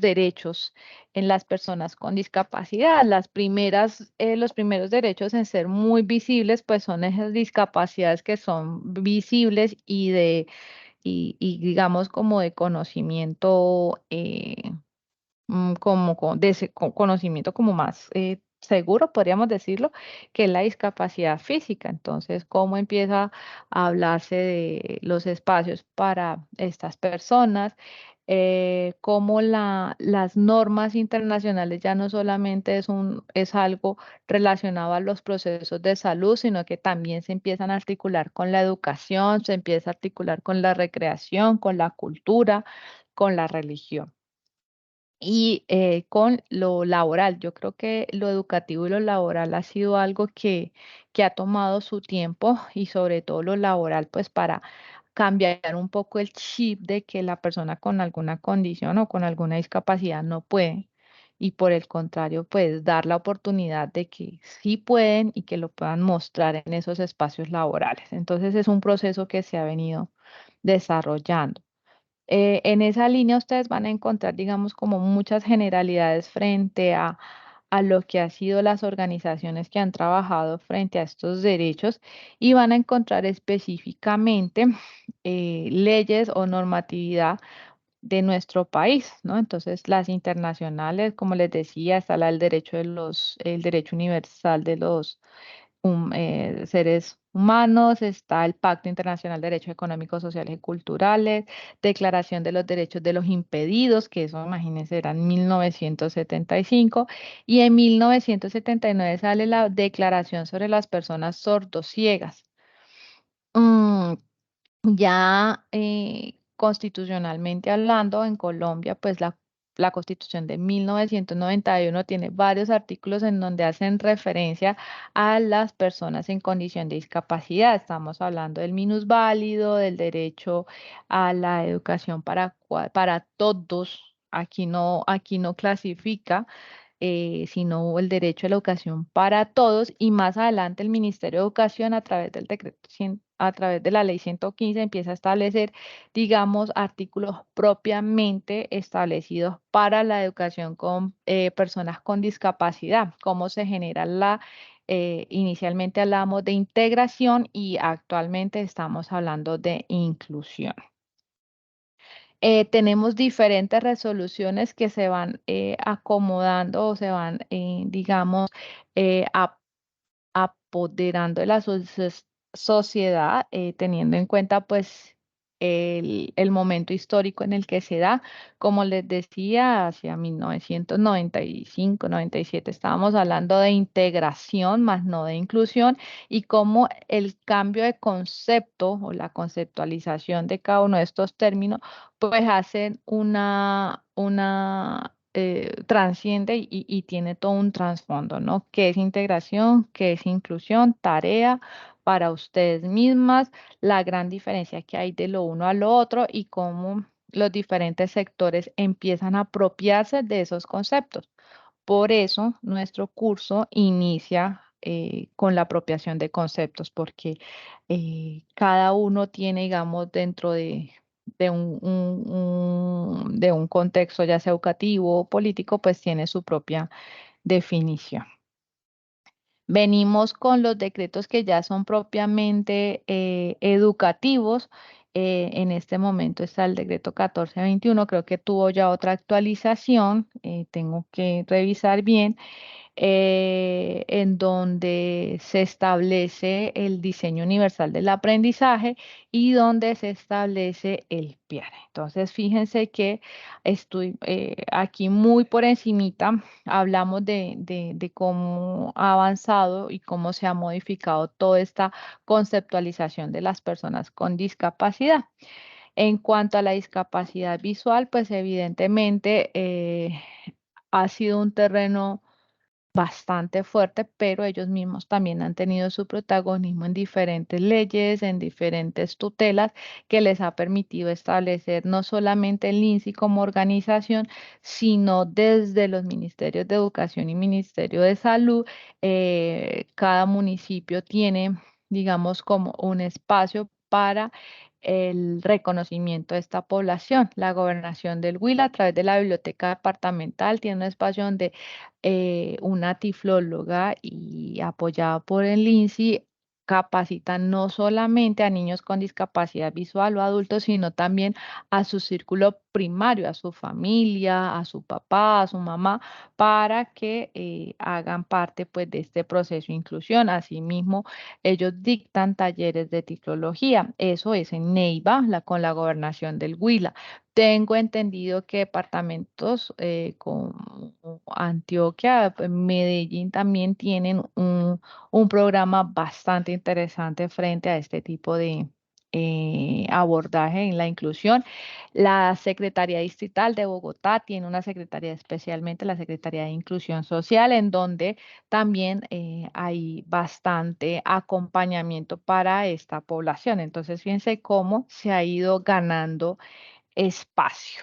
derechos en las personas con discapacidad. Los primeros derechos en ser muy visibles, pues son esas discapacidades que son visibles y digamos como de conocimiento, conocimiento como más seguro, podríamos decirlo, que es la discapacidad física. Entonces, ¿cómo empieza a hablarse de los espacios para estas personas? Cómo las normas internacionales ya no solamente es algo relacionado a los procesos de salud, sino que también se empiezan a articular con la educación, se empieza a articular con la recreación, con la cultura, con la religión. Y con lo laboral, yo creo que lo educativo y lo laboral ha sido algo que ha tomado su tiempo y sobre todo lo laboral, pues para cambiar un poco el chip de que la persona con alguna condición o con alguna discapacidad no puede. Y por el contrario, pues dar la oportunidad de que sí pueden y que lo puedan mostrar en esos espacios laborales. Entonces es un proceso que se ha venido desarrollando. En esa línea ustedes van a encontrar, digamos, como muchas generalidades frente a lo que han sido las organizaciones que han trabajado frente a estos derechos y van a encontrar específicamente leyes o normatividad de nuestro país, ¿no? Entonces, las internacionales, como les decía, está el derecho universal de los seres humanos, está el Pacto Internacional de Derechos Económicos, Sociales y Culturales, Declaración de los Derechos de los Impedidos, que eso, imagínense, era en 1975, y en 1979 sale la Declaración sobre las Personas Sordociegas. Mm, ya constitucionalmente hablando, en Colombia, pues la Constitución de 1991 tiene varios artículos en donde hacen referencia a las personas en condición de discapacidad. Estamos hablando del minusválido, del derecho a la educación para todos. Aquí no clasifica, sino el derecho a la educación para todos y más adelante el Ministerio de Educación a través del a través de la ley 115 empieza a establecer, digamos, artículos propiamente establecidos para la educación con personas con discapacidad, cómo se genera inicialmente hablamos de integración y actualmente estamos hablando de inclusión. Tenemos diferentes resoluciones que se van acomodando o se van, digamos, apoderando de la sociedad, teniendo en cuenta pues el momento histórico en el que se da. Como les decía, hacia 1995, 97 estábamos hablando de integración más no de inclusión y cómo el cambio de concepto o la conceptualización de cada uno de estos términos pues hacen transciende y tiene todo un trasfondo, ¿no? ¿Qué es integración? ¿Qué es inclusión? Tarea para ustedes mismas, la gran diferencia que hay de lo uno a lo otro y cómo los diferentes sectores empiezan a apropiarse de esos conceptos. Por eso nuestro curso inicia con la apropiación de conceptos, porque cada uno tiene, digamos, dentro de un contexto ya sea educativo o político, pues tiene su propia definición. Venimos con los decretos que ya son propiamente educativos. En este momento está el decreto 1421, creo que tuvo ya otra actualización, tengo que revisar bien. en donde se establece el diseño universal del aprendizaje y donde se establece el PIAR. Entonces, fíjense que estoy aquí muy por encimita, hablamos de cómo ha avanzado y cómo se ha modificado toda esta conceptualización de las personas con discapacidad. En cuanto a la discapacidad visual, pues evidentemente ha sido un terreno bastante fuerte, pero ellos mismos también han tenido su protagonismo en diferentes leyes, en diferentes tutelas, que les ha permitido establecer no solamente el INSI como organización, sino desde los ministerios de Educación y Ministerio de Salud, cada municipio tiene, digamos, como un espacio para el reconocimiento de esta población. La gobernación del Huila, a través de la biblioteca departamental, tiene un espacio donde una tiflóloga y apoyada por el INSI capacita no solamente a niños con discapacidad visual o adultos, sino también a su círculo primario, a su familia, a su papá, a su mamá, para que hagan parte pues, de este proceso de inclusión. Asimismo, ellos dictan talleres de tiflología. Eso es en Neiva, con la gobernación del Huila. Tengo entendido que departamentos como Antioquia, pues, Medellín también tienen un programa bastante interesante frente a este tipo de abordaje en la inclusión. La Secretaría Distrital de Bogotá tiene una secretaría, especialmente la Secretaría de Inclusión Social, en donde también hay bastante acompañamiento para esta población. Entonces, fíjense cómo se ha ido ganando espacio.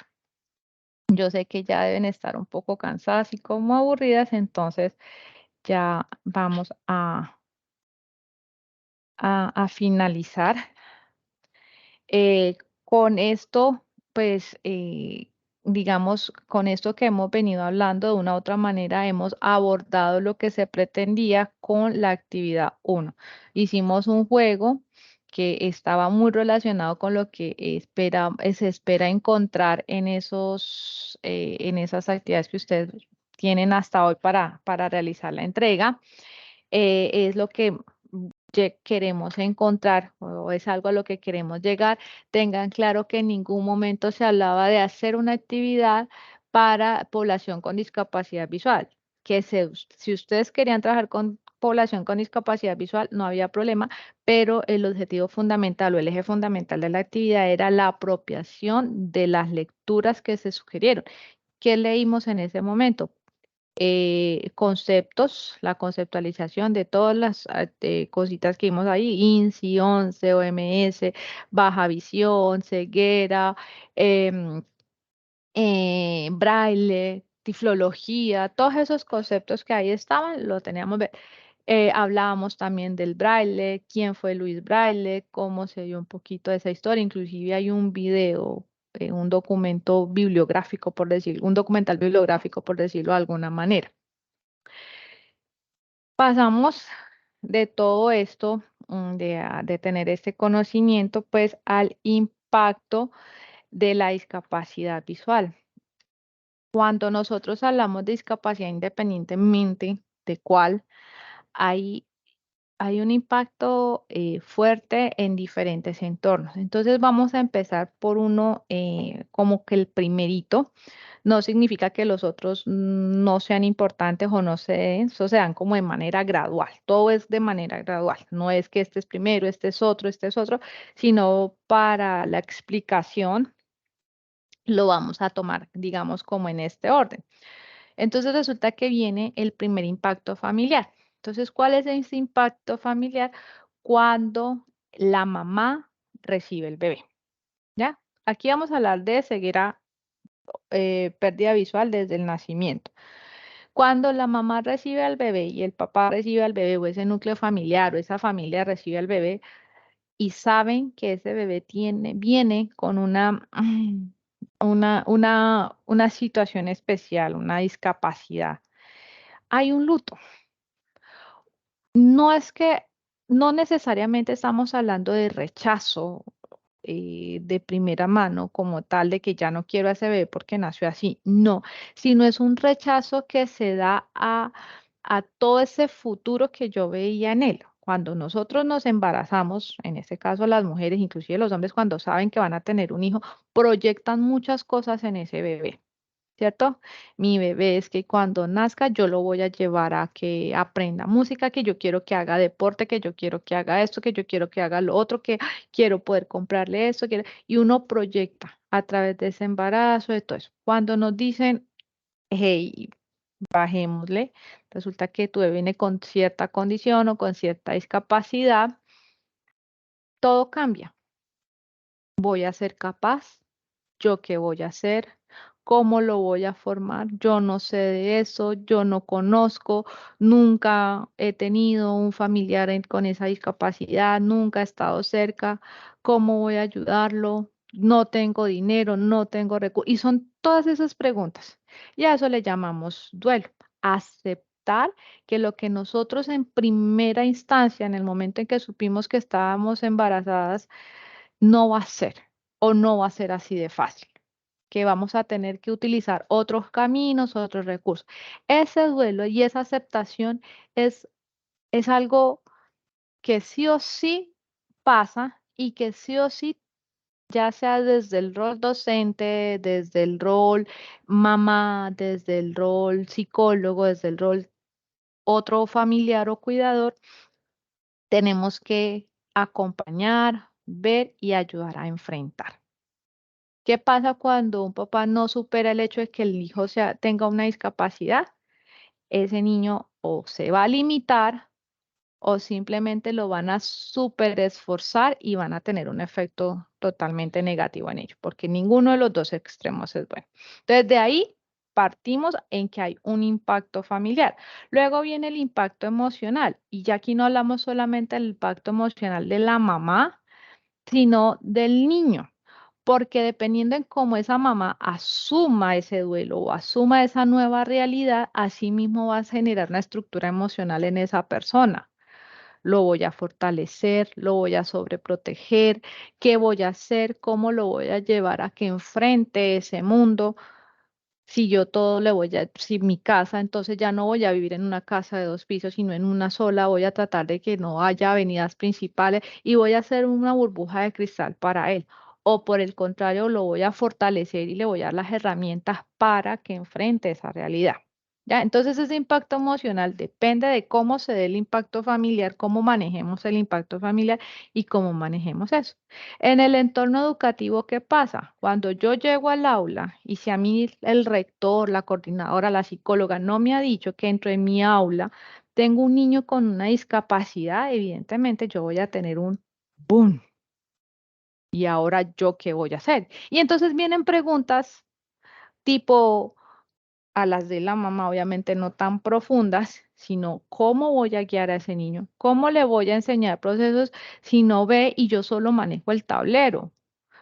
Yo sé que ya deben estar un poco cansadas y como aburridas, entonces ya vamos a finalizar. Con esto, pues, digamos, con esto que hemos venido hablando, de una u otra manera, hemos abordado lo que se pretendía con la actividad 1. Hicimos un juego que estaba muy relacionado con lo que se espera encontrar en en esas actividades que ustedes tienen hasta hoy para realizar la entrega. Es lo que queremos encontrar o es algo a lo que queremos llegar. Tengan claro que en ningún momento se hablaba de hacer una actividad para población con discapacidad visual. Si ustedes querían trabajar con población con discapacidad visual, no había problema, pero el objetivo fundamental o el eje fundamental de la actividad era la apropiación de las lecturas que se sugirieron. ¿Qué leímos en ese momento? Conceptos, la conceptualización de todas las cositas que vimos ahí, INSI, 11, OMS, baja visión, ceguera, em, braille, tiflología, todos esos conceptos que ahí estaban, lo teníamos que ver. Hablábamos también del braille, quién fue Luis Braille, cómo se dio un poquito de esa historia, inclusive hay un video, un documento bibliográfico, por decirlo, un documental bibliográfico, por decirlo de alguna manera. Pasamos de todo esto, de tener este conocimiento, pues al impacto de la discapacidad visual. Cuando nosotros hablamos de discapacidad, independientemente de cuál, hay hay un impacto fuerte en diferentes entornos. Entonces vamos a empezar por uno como que el primerito. No significa que los otros no sean importantes o no se den, eso se dan como de manera gradual. Todo es de manera gradual. No es que este es primero, este es otro, sino para la explicación lo vamos a tomar, digamos, como en este orden. Entonces resulta que viene el primer impacto familiar. Entonces, ¿cuál es ese impacto familiar? Cuando la mamá recibe el bebé, ¿ya? Aquí vamos a hablar de ceguera, pérdida visual desde el nacimiento. Cuando la mamá recibe al bebé y el papá recibe al bebé o ese núcleo familiar o esa familia recibe al bebé y saben que ese bebé viene con una situación especial, una discapacidad, hay un luto. No es que, no necesariamente estamos hablando de rechazo de primera mano como tal, de que ya no quiero a ese bebé porque nació así, no, sino es un rechazo que se da a todo ese futuro que yo veía en él. Cuando nosotros nos embarazamos, en este caso las mujeres, inclusive los hombres, cuando saben que van a tener un hijo, proyectan muchas cosas en ese bebé, ¿cierto? Mi bebé es que cuando nazca yo lo voy a llevar a que aprenda música, que yo quiero que haga deporte, que yo quiero que haga esto, que yo quiero que haga lo otro, que quiero poder comprarle esto, y uno proyecta a través de ese embarazo, de todo eso. Cuando nos dicen, hey, bajémosle, resulta que tu bebé viene con cierta condición o con cierta discapacidad, todo cambia. ¿Voy a ser capaz? ¿Yo qué voy a hacer? ¿Cómo lo voy a formar? Yo no sé de eso, yo no conozco, nunca he tenido un familiar con esa discapacidad, nunca he estado cerca. ¿Cómo voy a ayudarlo? No tengo dinero, no tengo recursos. Y son todas esas preguntas. Y a eso le llamamos duelo. Aceptar que lo que nosotros en primera instancia, en el momento en que supimos que estábamos embarazadas, no va a ser o no va a ser así de fácil, que vamos a tener que utilizar otros caminos, otros recursos. Ese duelo y esa aceptación es, es algo que sí o sí pasa y que sí o sí, ya sea desde el rol docente, desde el rol mamá, desde el rol psicólogo, desde el rol otro familiar o cuidador, tenemos que acompañar, ver y ayudar a enfrentar. ¿Qué pasa cuando un papá no supera el hecho de que el hijo tenga una discapacidad? Ese niño o se va a limitar o simplemente lo van a super esforzar y van a tener un efecto totalmente negativo en ello, porque ninguno de los dos extremos es bueno. Entonces, de ahí partimos en que hay un impacto familiar. Luego viene el impacto emocional, y ya aquí no hablamos solamente del impacto emocional de la mamá, sino del niño. Porque dependiendo en cómo esa mamá asuma ese duelo o asuma esa nueva realidad, así mismo va a generar una estructura emocional en esa persona. Lo voy a fortalecer, lo voy a sobreproteger, qué voy a hacer, cómo lo voy a llevar a que enfrente ese mundo. Si yo todo le voy a, si mi casa, entonces ya no voy a vivir en una casa de 2 pisos, sino en una sola, voy a tratar de que no haya avenidas principales y voy a hacer una burbuja de cristal para él. O por el contrario, lo voy a fortalecer y le voy a dar las herramientas para que enfrente esa realidad. ¿Ya? Entonces ese impacto emocional depende de cómo se dé el impacto familiar, cómo manejemos el impacto familiar y cómo manejemos eso. En el entorno educativo, ¿qué pasa? Cuando yo llego al aula y si a mí el rector, la coordinadora, la psicóloga no me ha dicho que dentro de mi aula tengo un niño con una discapacidad, evidentemente yo voy a tener un boom. ¿Y ahora yo qué voy a hacer? Y entonces vienen preguntas tipo a las de la mamá, obviamente no tan profundas, sino cómo voy a guiar a ese niño, cómo le voy a enseñar procesos si no ve y yo solo manejo el tablero.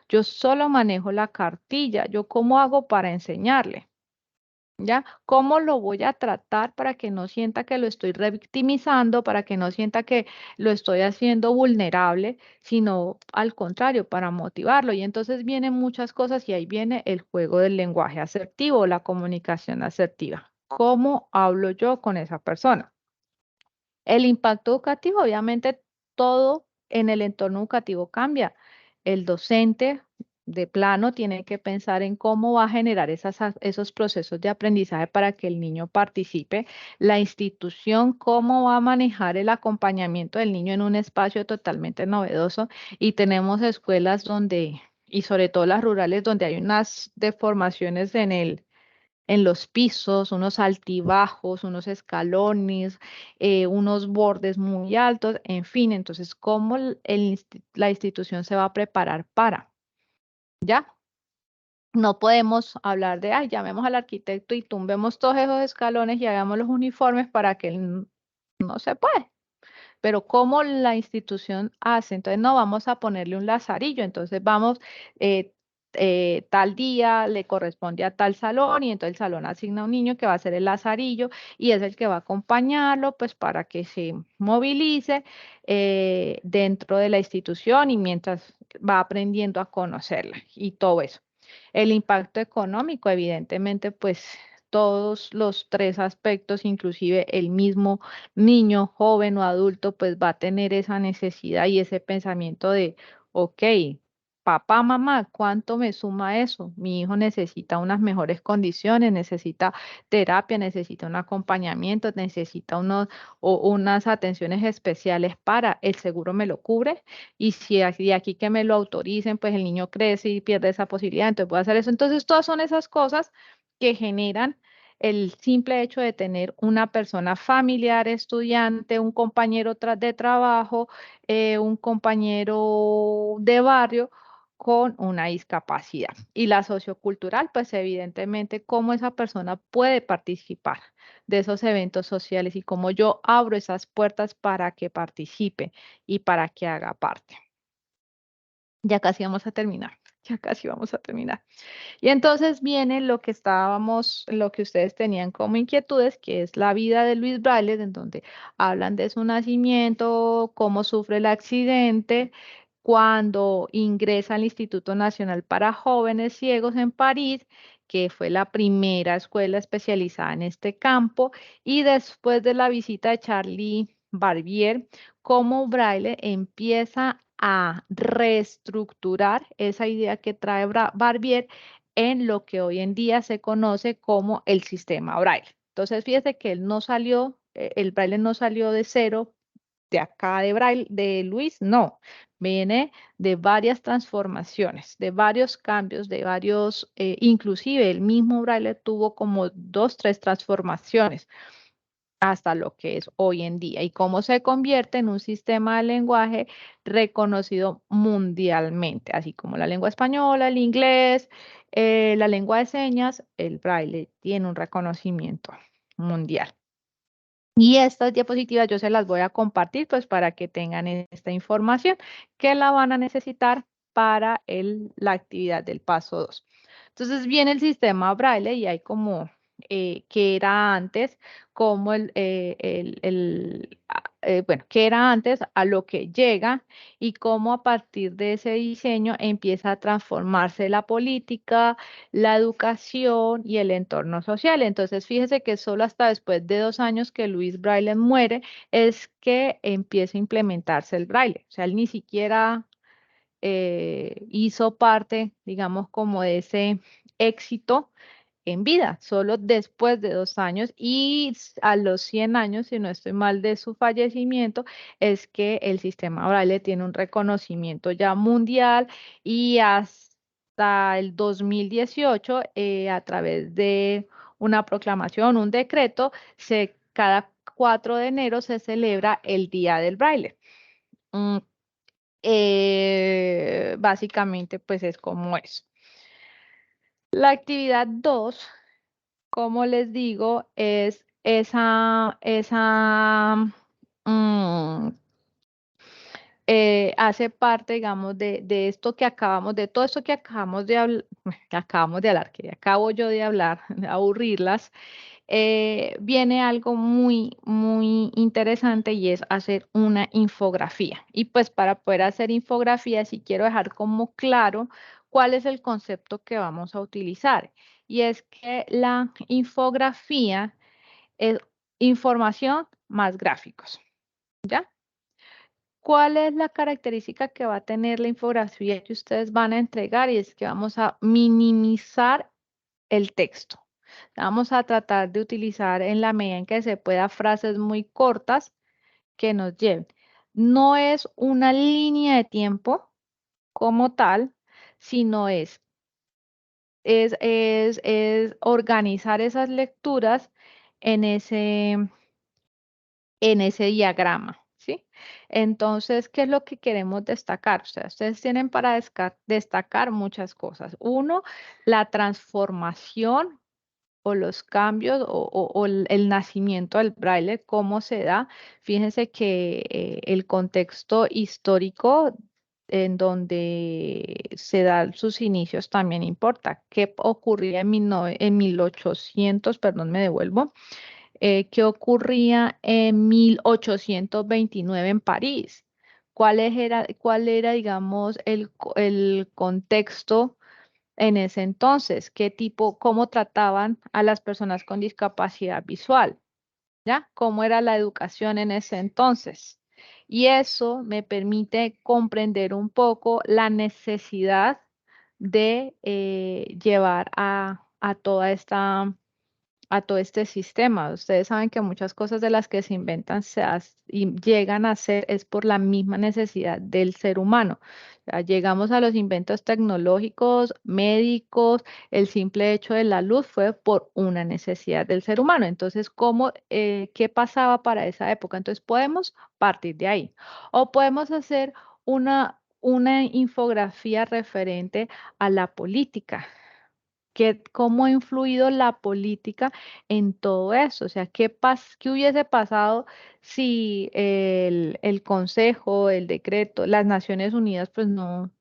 Yo solo manejo la cartilla. ¿Yo cómo hago para enseñarle? ¿Ya? ¿Cómo lo voy a tratar para que no sienta que lo estoy revictimizando, para que no sienta que lo estoy haciendo vulnerable, sino al contrario, para motivarlo? Y entonces vienen muchas cosas y ahí viene el juego del lenguaje asertivo, la comunicación asertiva. ¿Cómo hablo yo con esa persona? El impacto educativo, obviamente, todo en el entorno educativo cambia. El docente de plano tiene que pensar en cómo va a generar esos procesos de aprendizaje para que el niño participe. La institución, cómo va a manejar el acompañamiento del niño en un espacio totalmente novedoso. Y tenemos escuelas donde, y sobre todo las rurales, donde hay unas deformaciones en los pisos, unos altibajos, unos escalones, unos bordes muy altos, en fin, entonces, ¿cómo la institución se va a preparar para? ¿Ya? No podemos hablar de, ay, llamemos al arquitecto y tumbemos todos esos escalones y hagamos los uniformes para que no se puede. Pero ¿cómo la institución hace? Entonces no vamos a ponerle un lazarillo, entonces vamos, tal día le corresponde a tal salón y entonces el salón asigna un niño que va a ser el lazarillo y es el que va a acompañarlo pues para que se movilice dentro de la institución y mientras va aprendiendo a conocerla y todo eso. El impacto económico, evidentemente, pues todos los tres aspectos, inclusive el mismo niño, joven o adulto, pues va a tener esa necesidad y ese pensamiento de, ok, papá, mamá, ¿cuánto me suma eso? Mi hijo necesita unas mejores condiciones, necesita terapia, necesita un acompañamiento, necesita unas atenciones especiales para, el seguro me lo cubre y si de aquí que me lo autoricen, pues el niño crece y pierde esa posibilidad, entonces puede hacer eso. Entonces, todas son esas cosas que generan el simple hecho de tener una persona familiar, estudiante, un compañero de trabajo, un compañero de barrio con una discapacidad. Y la sociocultural, pues evidentemente cómo esa persona puede participar de esos eventos sociales y cómo yo abro esas puertas para que participe y para que haga parte. Ya casi vamos a terminar, ya casi vamos a terminar. Y entonces viene lo que lo que ustedes tenían como inquietudes, que es la vida de Luis Braille, en donde hablan de su nacimiento, cómo sufre el accidente, cuando ingresa al Instituto Nacional para Jóvenes Ciegos en París, que fue la primera escuela especializada en este campo, y después de la visita de Charlie Barbier, cómo Braille empieza a reestructurar esa idea que trae Barbier en lo que hoy en día se conoce como el sistema Braille. Entonces, fíjese que él no salió, el Braille no salió de cero, de acá de Braille, de Luis, no, viene de varias transformaciones, de varios cambios, de varios, inclusive el mismo Braille tuvo como 2, 3 transformaciones hasta lo que es hoy en día y cómo se convierte en un sistema de lenguaje reconocido mundialmente, así como la lengua española, el inglés, la lengua de señas, el braille tiene un reconocimiento mundial. Y estas diapositivas yo se las voy a compartir pues para que tengan esta información que la van a necesitar para la actividad del paso 2. Entonces viene el sistema braille y hay como que era antes, como bueno, que era antes a lo que llega y cómo a partir de ese diseño empieza a transformarse la política, la educación y el entorno social. Entonces, fíjese que solo hasta después de 2 años que Luis Braille muere es que empieza a implementarse el braille. O sea, él ni siquiera hizo parte, digamos, como de ese éxito en vida, solo después de 2 años y a los 100 años, si no estoy mal, de su fallecimiento, es que el sistema Braille tiene un reconocimiento ya mundial y hasta el 2018, a través de una proclamación, un decreto, cada 4 de enero se celebra el Día del Braille. Básicamente, pues es como eso. La actividad 2, como les digo, es hace parte, digamos, de esto que acabamos, de todo esto que acabamos de hablar, que acabo yo de hablar, de aburrirlas, viene algo muy, muy interesante y es hacer una infografía. Y pues para poder hacer infografía, sí quiero dejar como claro cuál es el concepto que vamos a utilizar. Y es que la infografía es información más gráficos. ¿Ya? ¿Cuál es la característica que va a tener la infografía que ustedes van a entregar? Y es que vamos a minimizar el texto. Vamos a tratar de utilizar en la medida en que se pueda frases muy cortas que nos lleven. No es una línea de tiempo como tal, sino es organizar esas lecturas en ese diagrama, ¿sí? Entonces, ¿qué es lo que queremos destacar? O sea, ustedes tienen para destacar muchas cosas. Uno, la transformación o los cambios o el nacimiento del braille, cómo se da. Fíjense que el contexto histórico en donde se dan sus inicios también importa. ¿Qué ocurría en 1800? Perdón, me devuelvo. ¿Qué ocurría en 1829 en París? ¿Cuál era, digamos, el contexto en ese entonces, cómo trataban a las personas con discapacidad visual, ¿ya? ¿Cómo era la educación en ese entonces? Y eso me permite comprender un poco la necesidad de llevar a todo este sistema. Ustedes saben que muchas cosas de las que se inventan y llegan a ser es por la misma necesidad del ser humano. O sea, llegamos a los inventos tecnológicos, médicos, el simple hecho de la luz fue por una necesidad del ser humano. Entonces, ¿qué pasaba para esa época? Entonces, podemos partir de ahí. O podemos hacer una infografía referente a la política. ¿Cómo ha influido la política en todo eso? O sea, ¿qué hubiese pasado si el Consejo, el decreto, las Naciones Unidas, pues no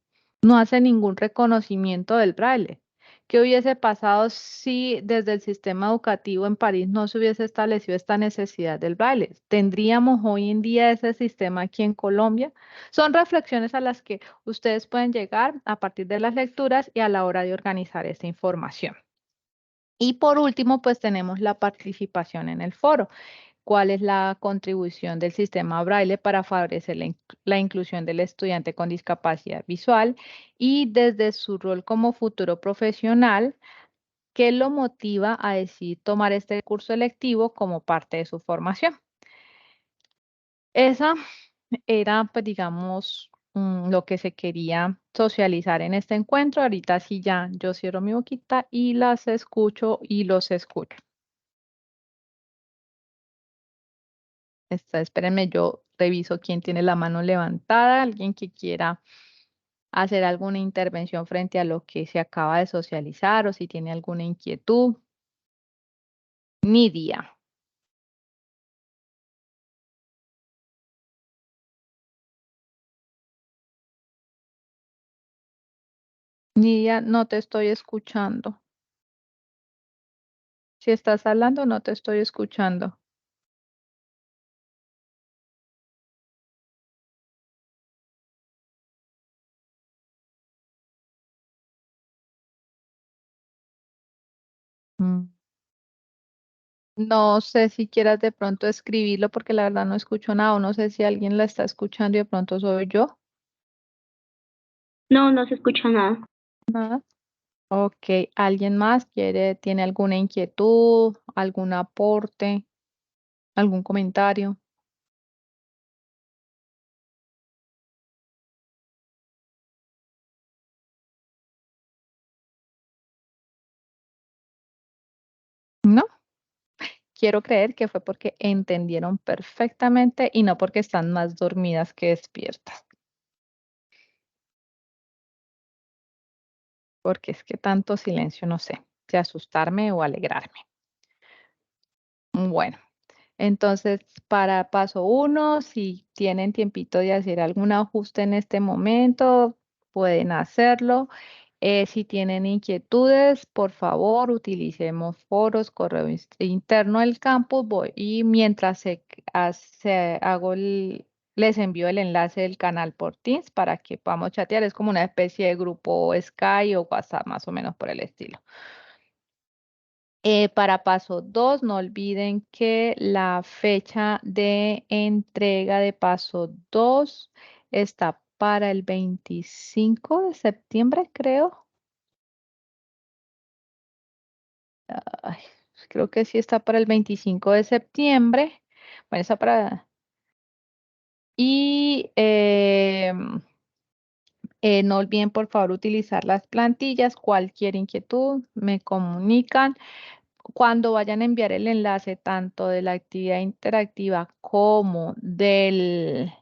hacen ningún reconocimiento del braille? ¿Qué hubiese pasado si desde el sistema educativo en París no se hubiese establecido esta necesidad del braille? ¿Tendríamos hoy en día ese sistema aquí en Colombia? Son reflexiones a las que ustedes pueden llegar a partir de las lecturas y a la hora de organizar esta información. Y por último, pues tenemos la participación en el foro. ¿Cuál es la contribución del sistema Braille para favorecer la inclusión del estudiante con discapacidad visual? Y desde su rol como futuro profesional, ¿qué lo motiva a decidir tomar este curso electivo como parte de su formación? Esa era, pues, digamos, lo que se quería socializar en este encuentro. Ahorita sí ya yo cierro mi boquita y las escucho y los escucho. Espérenme, yo reviso quién tiene la mano levantada, alguien que quiera hacer alguna intervención frente a lo que se acaba de socializar o si tiene alguna inquietud. Nidia. Nidia, no te estoy escuchando. Si estás hablando, no te estoy escuchando. Mm. No sé si quieras de pronto escribirlo porque la verdad no escucho nada o no sé si alguien la está escuchando y de pronto soy yo. No, no se escucha nada. Nada. Ok, ¿alguien más tiene alguna inquietud, algún aporte, algún comentario? ¿No? Quiero creer que fue porque entendieron perfectamente y no porque están más dormidas que despiertas. Porque es que tanto silencio, no sé, si asustarme o alegrarme. Bueno, entonces para paso 1, si tienen tiempito de hacer algún ajuste en este momento, pueden hacerlo. Si tienen inquietudes, por favor, utilicemos foros, correo interno del campus, y mientras les envío el enlace del canal por Teams para que podamos chatear. Es como una especie de grupo Skype o WhatsApp, más o menos por el estilo. Para paso 2, no olviden que la fecha de entrega de paso 2 está para el 25 de septiembre, creo. Ay, creo que sí está para el 25 de septiembre. Bueno, está para... Y no olviden, por favor, utilizar las plantillas. Cualquier inquietud, me comunican. Cuando vayan a enviar el enlace tanto de la actividad interactiva de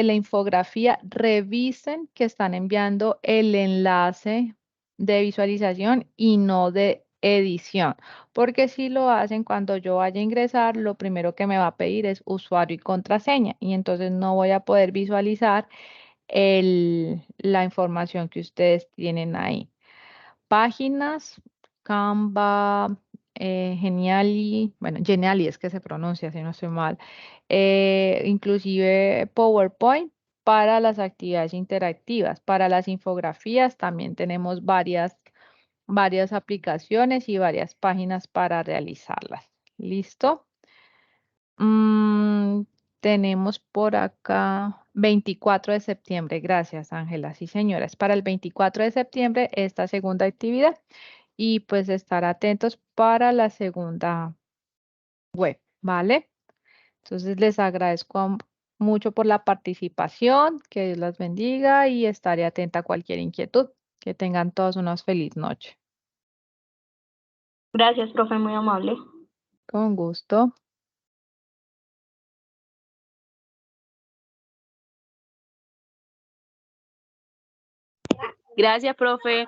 la infografía, revisen que están enviando el enlace de visualización y no de edición, porque si lo hacen cuando yo vaya a ingresar, lo primero que me va a pedir es usuario y contraseña y entonces no voy a poder visualizar la información que ustedes tienen ahí. Páginas, Canva, Geniali, bueno, Geniali es que se pronuncia, si no estoy mal, inclusive PowerPoint, para las actividades interactivas. Para las infografías también tenemos varias aplicaciones y varias páginas para realizarlas. ¿Listo? Tenemos por acá 24 de septiembre. Gracias, Ángela. Sí, señoras. Para el 24 de septiembre, esta segunda actividad. Y pues estar atentos para la segunda web, ¿vale? Entonces les agradezco mucho por la participación. Que Dios las bendiga y estaré atenta a cualquier inquietud. Que tengan todos una feliz noche. Gracias, profe, muy amable. Con gusto. Gracias, profe.